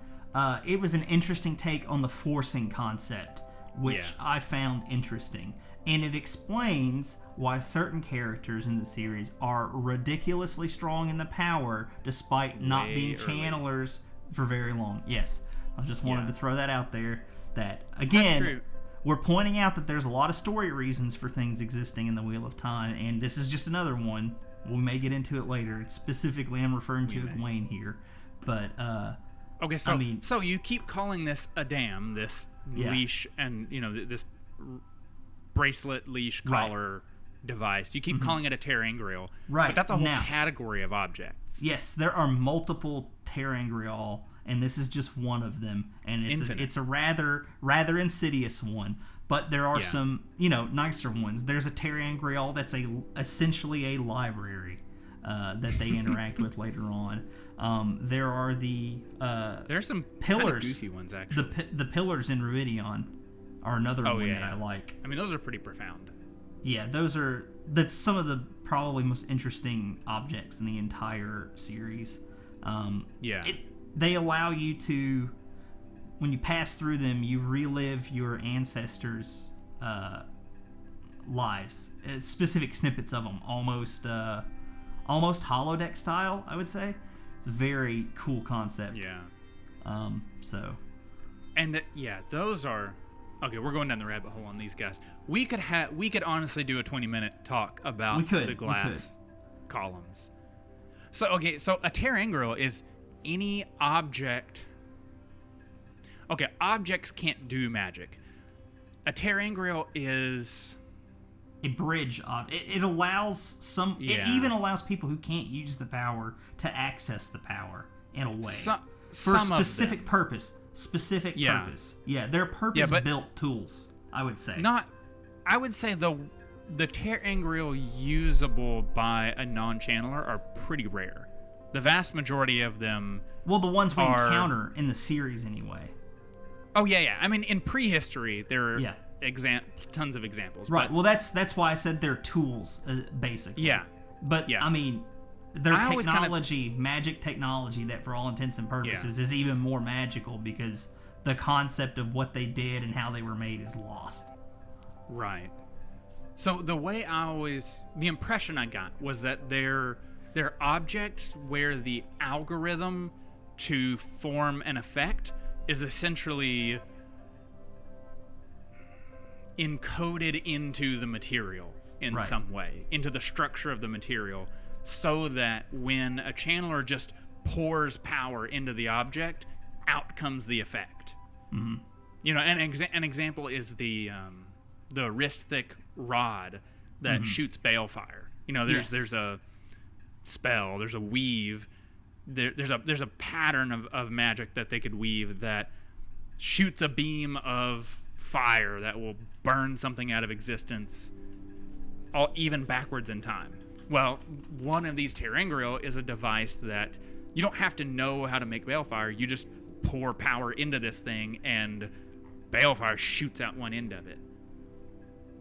Speaker 2: It was an interesting take on the forcing concept, which I found interesting. And it explains why certain characters in the series are ridiculously strong in the power despite not being channelers for very long. Yes, I just wanted to throw that out there. That, again, we're pointing out that there's a lot of story reasons for things existing in the Wheel of Time, and this is just another one. We may get into it later. It's specifically, I'm referring to Egwene here. But,
Speaker 1: okay, so so you keep calling this a dam, this leash, and this bracelet, leash, collar device. You keep calling it a ter'angreal, but that's a whole category of objects.
Speaker 2: Yes, there are multiple ter'angreal, and this is just one of them, and it's a rather insidious one. But there are some nicer ones. There's a ter'angreal that's essentially a library that they interact with later on. There are there's some pillars,
Speaker 1: goofy ones actually.
Speaker 2: The pillars in Ruidion are another one that I like.
Speaker 1: I mean, those are pretty profound.
Speaker 2: Yeah, that's some of the probably most interesting objects in the entire series. They allow you to, when you pass through them, you relive your ancestors' lives, specific snippets of them, almost holodeck style, I would say. It's a very cool concept.
Speaker 1: Yeah.
Speaker 2: And
Speaker 1: those are. Okay, we're going down the rabbit hole on these guys. We could honestly do a 20-minute talk about the glass columns. So a ter'angreal is any object. Okay, objects can't do magic. A ter'angreal is
Speaker 2: a bridge. It allows It even allows people who can't use the power to access the power in a way for a specific purpose. Purpose. Yeah, they're purpose-built tools, I would say.
Speaker 1: I would say the ter'angreal usable by a non-channeler are pretty rare. The vast majority of them.
Speaker 2: Well, the ones we encounter in the series, anyway.
Speaker 1: Oh yeah. I mean, in prehistory, there are tons of examples.
Speaker 2: Right. Well, that's why I said they're tools, basically.
Speaker 1: Yeah.
Speaker 2: But I mean, their technology, magic technology, that for all intents and purposes is even more magical because the concept of what they did and how they were made is lost.
Speaker 1: Right. So the impression I got was that they're objects where the algorithm to form an effect is essentially encoded into the material in some way, into the structure of the material, so that when a channeler just pours power into the object, out comes the effect.
Speaker 2: Mm-hmm.
Speaker 1: An example is the wrist-thick rod that shoots balefire. You know, there's a spell, there's a weave, there's a pattern of magic that they could weave that shoots a beam of fire that will burn something out of existence, all even backwards in time. Well, one of these ter'angreal is a device that you don't have to know how to make balefire. You just pour power into this thing, and balefire shoots out one end of it.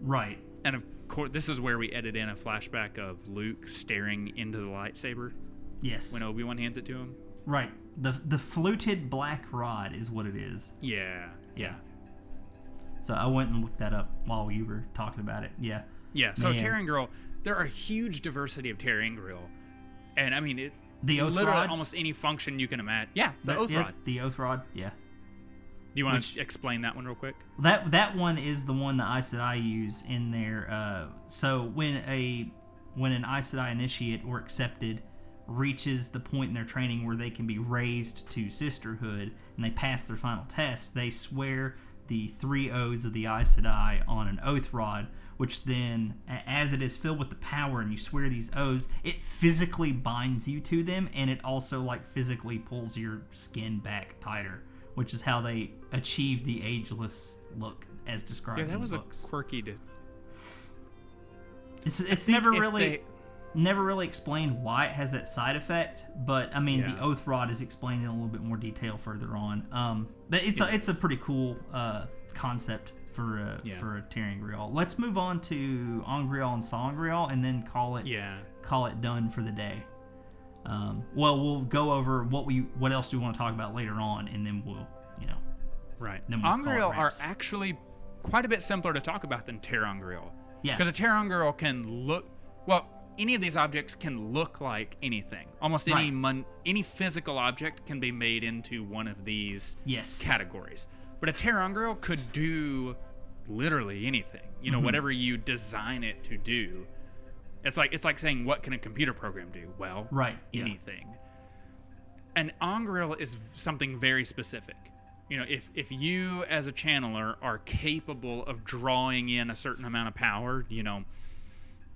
Speaker 2: Right.
Speaker 1: And of course, this is where we edit in a flashback of Luke staring into the lightsaber.
Speaker 2: Yes.
Speaker 1: When Obi-Wan hands it to him.
Speaker 2: Right. The fluted black rod is what it is.
Speaker 1: Yeah.
Speaker 2: So I went and looked that up while you were talking about it. Yeah.
Speaker 1: Yeah. So ter'angreal, there are a huge diversity of ter'angreal, and I mean
Speaker 2: the oath
Speaker 1: literally
Speaker 2: rod?
Speaker 1: Almost any function you can imagine. Yeah, the oath rod.
Speaker 2: The oath rod. Yeah.
Speaker 1: Do you want to explain that one real quick?
Speaker 2: That one is the one that Aes Sedai use in there. So when an Aes Sedai initiate or accepted reaches the point in their training where they can be raised to sisterhood and they pass their final test, they swear the 3 oaths of the Aes Sedai on an oath rod, which then, as it is filled with the power and you swear these oaths, it physically binds you to them, and it also like physically pulls your skin back tighter, which is how they achieve the ageless look as described in the books.
Speaker 1: Yeah, that was a quirky...
Speaker 2: It's never really explained why it has that side effect, but I mean the oath rod is explained in a little bit more detail further on. But it's a pretty cool concept for a ter'angreal. Let's move on to Ongrial and Sangreal, and then call it done for the day. We'll go over what else we want to talk about later on, and then we'll
Speaker 1: right.
Speaker 2: Then we'll
Speaker 1: Ongrial are actually quite a bit simpler to talk about than ter'angreal.
Speaker 2: Yeah,
Speaker 1: because a ter'angreal can look any of these objects can look like anything. Almost any physical object can be made into one of these categories. But a ter'angreal could do literally anything. You know, whatever you design it to do. It's like saying, what can a computer program do? Well, anything. An Ongrial is something very specific. You know, if you as a channeler are capable of drawing in a certain amount of power,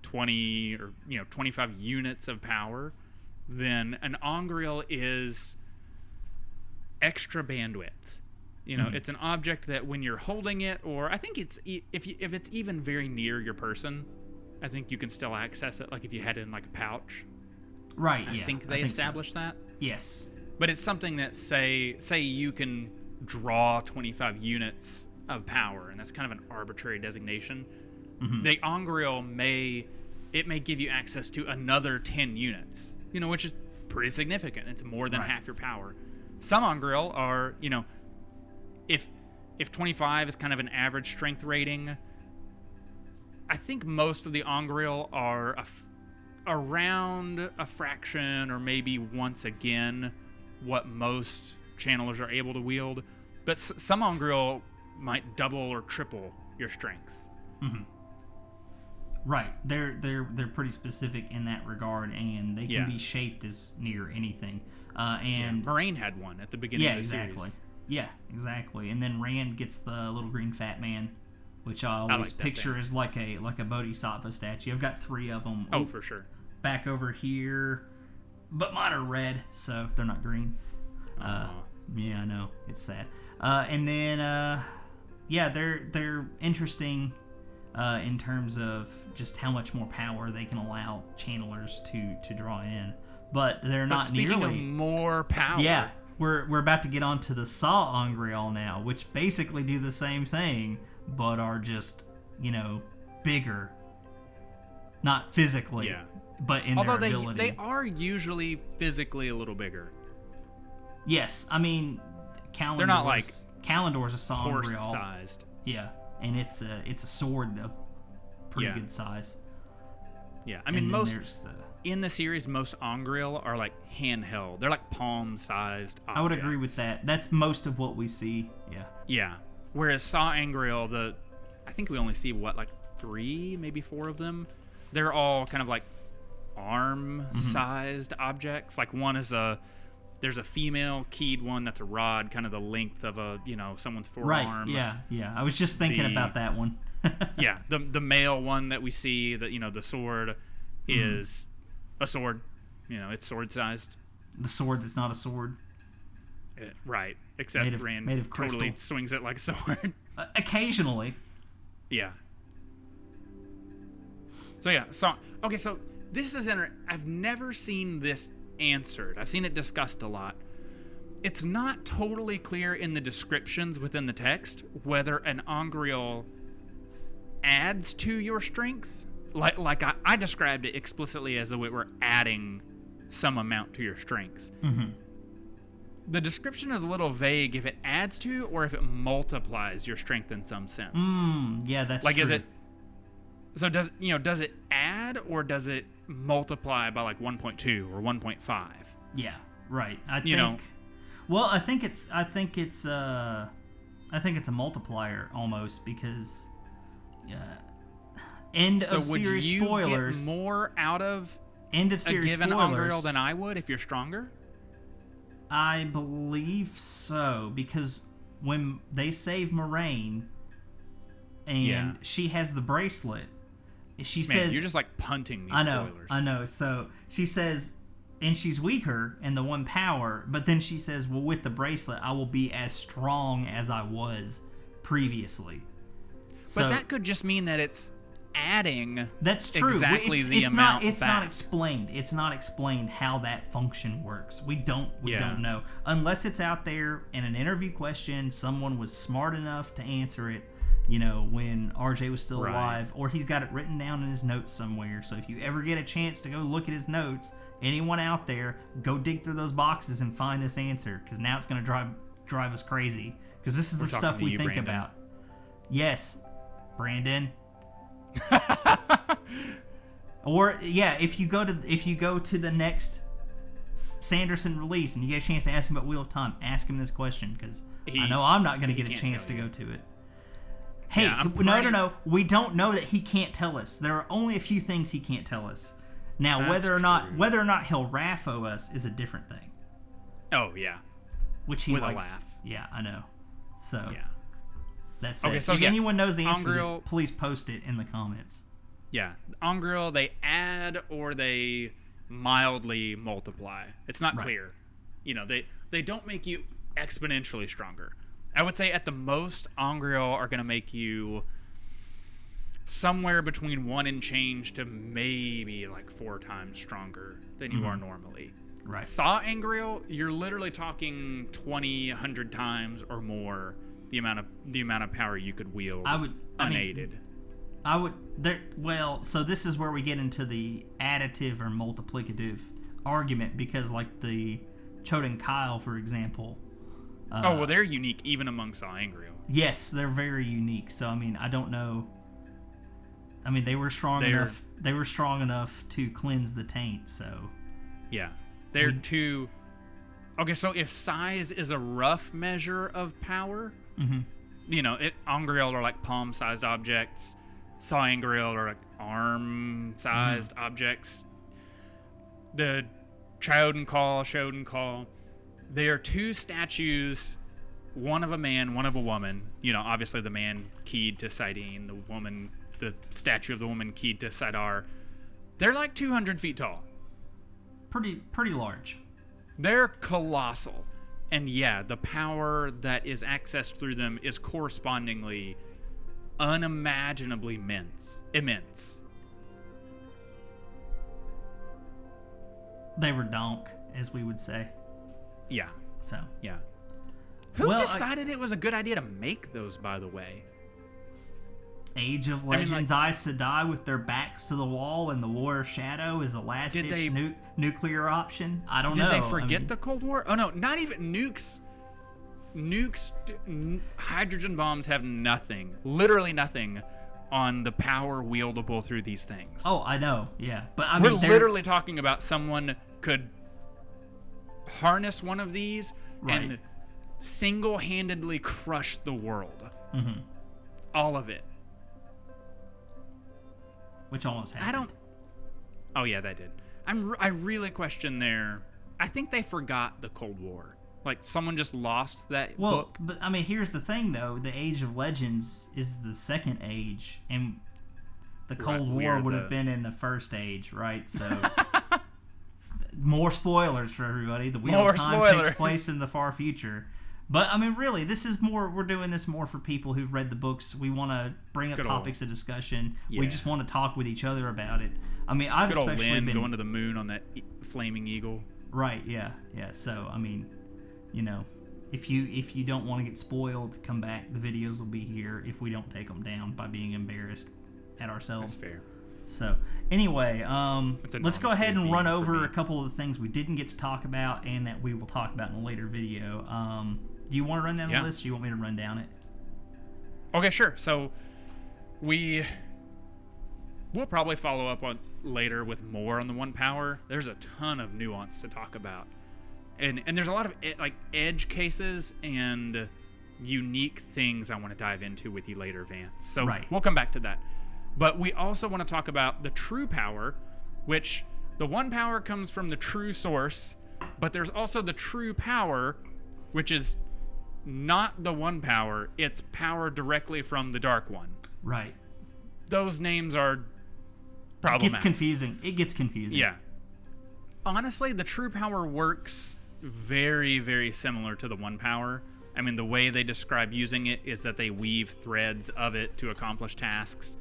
Speaker 1: 20 or 25 units of power, then an Ongrial is extra bandwidth. It's an object that when you're holding it, or I think it's if it's even very near your person, I think you can still access it. Like if you had it in like a pouch.
Speaker 2: Right.
Speaker 1: I think they established that.
Speaker 2: Yes.
Speaker 1: But it's something that say you can draw 25 units of power, and that's kind of an arbitrary designation. The Ongrial may give you access to another 10 units, which is pretty significant. It's more than half your power. Some Ongrial are, if 25 is kind of an average strength rating, I think most of the Ongrial are around a fraction or maybe once again what most channelers are able to wield. But some Ongrial might double or triple your strength.
Speaker 2: Right, they're pretty specific in that regard, and they can be shaped as near anything.
Speaker 1: Moraine had one at the beginning of the series.
Speaker 2: Yeah, exactly. And then Rand gets the little green fat man, which I always picture as like a Bodhisattva statue. I've got 3 of them.
Speaker 1: Oh, for sure.
Speaker 2: Back over here, but mine are red, so they're not green. Yeah, I know, it's sad. And then they're interesting. In terms of just how much more power they can allow channelers to draw in, but they're not
Speaker 1: speaking
Speaker 2: nearly
Speaker 1: of more power.
Speaker 2: Yeah, we're about to get on to the Saw Ongrial now, which basically do the same thing, but are just bigger, not physically, but in their ability.
Speaker 1: They are usually physically a little bigger.
Speaker 2: Yes, I mean, Kalimdor's,
Speaker 1: they're not like
Speaker 2: Kalimdor's a Saw Ongrial,
Speaker 1: horse-sized.
Speaker 2: Yeah. And it's a sword of pretty good size.
Speaker 1: Yeah, I mean in the series, most Ongrial are like handheld. They're like palm-sized objects.
Speaker 2: I would agree with that. That's most of what we see. Yeah.
Speaker 1: Yeah. Whereas Saw Ongrial, I think we only see 3, maybe 4 of them. They're all kind of like arm-sized objects. Like one is there's a female keyed one that's a rod, kind of the length of someone's forearm.
Speaker 2: Right. Yeah. I was just thinking about that one.
Speaker 1: Yeah, the male one that we see, that the sword is a sword. It's sword sized.
Speaker 2: The sword that's not a sword.
Speaker 1: Right, except Rand
Speaker 2: made of
Speaker 1: totally
Speaker 2: crystal.
Speaker 1: swings it like a sword.
Speaker 2: Occasionally.
Speaker 1: Yeah. So so this is I've never seen this answered. I've seen it discussed a lot. It's not totally clear in the descriptions within the text whether an Ongriel adds to your strength. Like I described it explicitly as though it were adding some amount to your strength.
Speaker 2: Mm-hmm.
Speaker 1: The description is a little vague if it adds to or if it multiplies your strength in some sense.
Speaker 2: Yeah, that's
Speaker 1: like,
Speaker 2: true.
Speaker 1: is it? So does it add or does it multiply by like 1.2 or 1.5?
Speaker 2: Yeah, right. I think. Well, I think it's a multiplier almost because end of series spoilers.
Speaker 1: Would you get more out of
Speaker 2: end of
Speaker 1: a
Speaker 2: series
Speaker 1: given
Speaker 2: spoilers
Speaker 1: Ongriel than I would if you're stronger?
Speaker 2: I believe so, because when they save Moraine and she has the bracelet, she says,
Speaker 1: you're just like punting these spoilers.
Speaker 2: I know. So she says, and she's weaker in the one power, but then she says, well, with the bracelet, I will be as strong as I was previously.
Speaker 1: But that could just mean that it's adding.
Speaker 2: That's true.
Speaker 1: Exactly the amount.
Speaker 2: It's not explained. It's not explained how that function works. We don't know unless it's out there in an interview question. Someone was smart enough to answer it. When RJ was still alive, or he's got it written down in his notes somewhere. So if you ever get a chance to go look at his notes, anyone out there, go dig through those boxes and find this answer, because now it's going to drive us crazy. Because this is the stuff we think about. Yes, Brandon. Or if you go to the next Sanderson release and you get a chance to ask him about Wheel of Time, ask him this question, because I know I'm not going to get a chance to go to it. Hey, no. We don't know that he can't tell us. There are only a few things he can't tell us. Now, whether or not he'll raffo us is a different thing.
Speaker 1: Oh yeah,
Speaker 2: which he
Speaker 1: with
Speaker 2: likes.
Speaker 1: A laugh.
Speaker 2: Yeah, I know. So
Speaker 1: yeah,
Speaker 2: that's
Speaker 1: okay.
Speaker 2: it.
Speaker 1: So
Speaker 2: if anyone knows the answer to this,
Speaker 1: Ongriel,
Speaker 2: please post it in the comments.
Speaker 1: Yeah, Ongriel, they add or they mildly multiply. It's not clear. They don't make you exponentially stronger. I would say at the most, Ongriel are going to make you somewhere between 1 and change to maybe like 4 times stronger than you are normally.
Speaker 2: Right.
Speaker 1: Saw Angriel, you're literally talking 20, 100 times or more the amount of power you could wield unaided.
Speaker 2: So this is where we get into the additive or multiplicative argument, because like the Choden Kyle, for example.
Speaker 1: They're unique even among Saw Angriel.
Speaker 2: Yes, they're very unique. So I don't know. They were strong enough. They were strong enough to cleanse the taint. So
Speaker 1: yeah, they're too. Okay, so if size is a rough measure of power, Ongriel are like palm-sized objects. Saw Angriel are like arm-sized objects. The Shoden Call. They are 2 statues, one of a man, one of a woman. Obviously the man keyed to Saidin, the statue of the woman keyed to Saidar. They're like 200 feet tall.
Speaker 2: Pretty large. They're
Speaker 1: colossal. And yeah, the power that is accessed through them is correspondingly unimaginably immense.
Speaker 2: They were donk, as we would say.
Speaker 1: Yeah.
Speaker 2: So.
Speaker 1: Yeah. Who decided it was a good idea to make those, by the way?
Speaker 2: Age of Legends Aes Sedai with their backs to the wall, and the War of Shadow is the last-ditch nuclear option? I don't know.
Speaker 1: Did they forget the Cold War? Oh, no, not even nukes. Hydrogen bombs have nothing, literally nothing, on the power wieldable through these things.
Speaker 2: Oh, I know, yeah. But
Speaker 1: we're literally talking about someone could harness one of these and single-handedly crush the world.
Speaker 2: Mm-hmm.
Speaker 1: All of it.
Speaker 2: Which almost happened.
Speaker 1: Oh yeah, that did. I really question I think they forgot the Cold War. Like someone just lost that
Speaker 2: Well,
Speaker 1: book.
Speaker 2: but I mean, here's the thing though: the Age of Legends is the second age, and the Cold War would have been in the first age, right? So, more spoilers for everybody. The Wheel of Time takes place in the far future. But, I mean, really, this is more... We're doing this more for people who've read the books. We want to bring up topics of discussion. Yeah. We just want to talk with each other about it. I mean, I've
Speaker 1: Good
Speaker 2: especially
Speaker 1: old Lynn
Speaker 2: been...
Speaker 1: going to the moon on that flaming eagle.
Speaker 2: Right, yeah. Yeah, so, I mean, you know, if you don't want to get spoiled, come back. The videos will be here if we don't take them down by being embarrassed at ourselves.
Speaker 1: That's fair.
Speaker 2: So, anyway, let's go ahead and run over a couple of the things we didn't get to talk about and that we will talk about in a later video. Do you want to run down the list, or do you want me to run down it?
Speaker 1: Okay, sure. So, we'll probably follow up on later with more on the one power. There's a ton of nuance to talk about. And there's a lot of edge cases and unique things I want to dive into with you later, Vance. So we'll come back to that. But we also want to talk about the true power, which the one power comes from the true source, but there's also the true power, which is not the one power. It's power directly from the dark one.
Speaker 2: Right.
Speaker 1: Those names are problematic.
Speaker 2: It gets confusing.
Speaker 1: Yeah. Honestly, the true power works very, very similar to the one power. I mean, the way they describe using it is that they weave threads of it to accomplish tasks.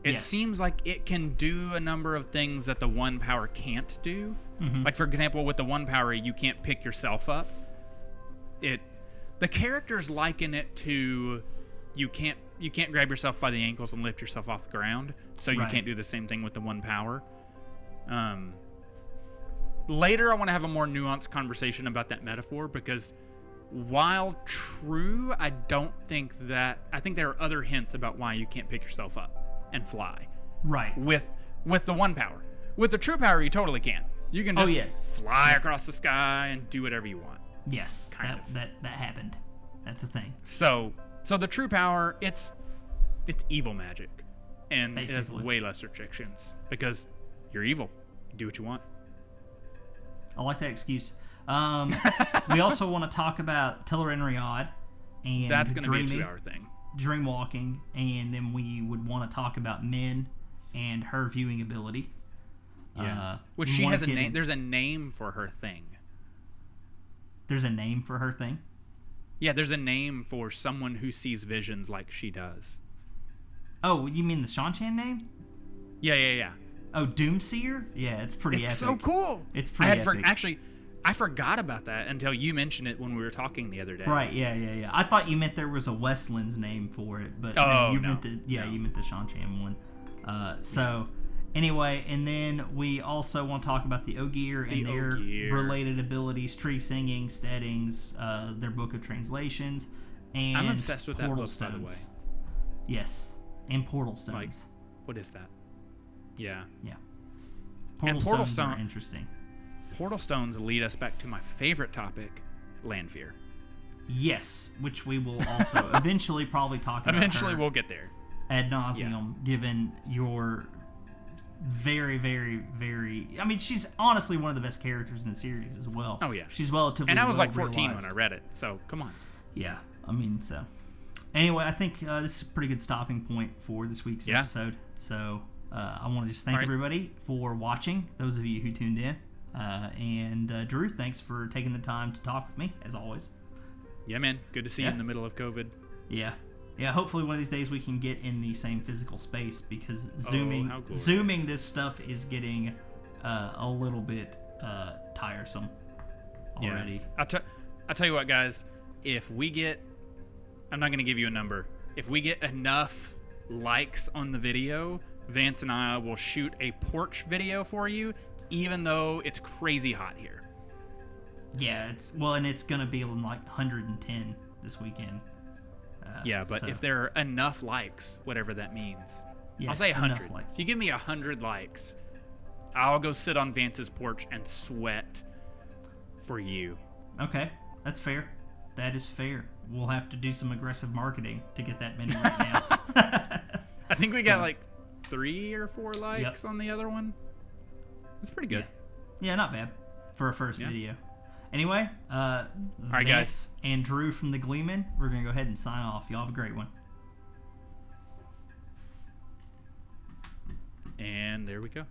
Speaker 1: It seems like it can do a number of things that the one power can't do. Mm-hmm. Like, for example, with the one power, you can't pick yourself up. The characters liken it to you can't grab yourself by the ankles and lift yourself off the ground, so you can't do the same thing with the one power. Later, I want to have a more nuanced conversation about that metaphor, because while true, I think there are other hints about why you can't pick yourself up and fly.
Speaker 2: Right.
Speaker 1: With the one power. With the true power, you totally can. You can just fly across the sky and do whatever you want.
Speaker 2: Yes. That happened. That's the thing.
Speaker 1: So the true power, it's evil magic. And
Speaker 2: basically.
Speaker 1: It has way less restrictions because you're evil. You do what you want.
Speaker 2: I like that excuse. We also want to talk about Tiller and Riyadh and
Speaker 1: that's going to be a 2-hour thing.
Speaker 2: Dream walking, and then we would want to talk about Min and her viewing ability.
Speaker 1: Yeah. Which she has a name. There's a name for her thing.
Speaker 2: There's a name for her thing?
Speaker 1: Yeah, there's a name for someone who sees visions like she does.
Speaker 2: Oh, you mean the Shan-Chan name?
Speaker 1: Yeah.
Speaker 2: Oh, Doomseer? Yeah, it's pretty epic.
Speaker 1: It's so cool.
Speaker 2: It's pretty epic.
Speaker 1: I forgot about that until you mentioned it when we were talking the other day.
Speaker 2: Right, yeah. I thought you meant there was a Westlands name for it, but you meant the Shan-Chan one. So, anyway, and then we also want to talk about the Ogier and their related abilities, tree singing, steadings, their book of translations, and
Speaker 1: I'm obsessed with that book,
Speaker 2: stones.
Speaker 1: By the way.
Speaker 2: Yes, and portal stones.
Speaker 1: Like, what is that? Yeah.
Speaker 2: Portal stones are interesting.
Speaker 1: Portal stones lead us back to my favorite topic, land fear.
Speaker 2: Yes, which we will also eventually probably talk about.
Speaker 1: Eventually we'll get there.
Speaker 2: Ad nauseum, given your very, very, very... I mean, she's honestly one of the best characters in the series as well.
Speaker 1: Oh, yeah.
Speaker 2: She's relatively
Speaker 1: And I was like 14
Speaker 2: realized.
Speaker 1: when I read it, so come on.
Speaker 2: Yeah, I mean, so... Anyway, I think this is a pretty good stopping point for this week's episode. So, I want to just thank everybody for watching, those of you who tuned in. And Drew, thanks for taking the time to talk with me, as always.
Speaker 1: Yeah, man. Good to see you in the middle of COVID.
Speaker 2: Yeah. Hopefully one of these days we can get in the same physical space, because zooming this stuff is getting a little bit tiresome already.
Speaker 1: Yeah. I'll tell you what, guys. If we get... I'm not going to give you a number. If we get enough likes on the video, Vance and I will shoot a porch video for you, even though it's crazy hot here.
Speaker 2: Yeah, it's going to be like 110 this weekend.
Speaker 1: But if there are enough likes, whatever that means, I'll say 100. If you give me 100 likes, I'll go sit on Vance's porch and sweat for you.
Speaker 2: Okay, that's fair. That is fair. We'll have to do some aggressive marketing to get that many right now.
Speaker 1: I think we got like 3 or 4 likes on the other one. That's pretty good.
Speaker 2: Yeah, not bad for a first video. Anyway,
Speaker 1: right,
Speaker 2: Vance
Speaker 1: guys.
Speaker 2: and Drew from the Gleemen, we're going to go ahead and sign off. Y'all have a great one.
Speaker 1: And there we go.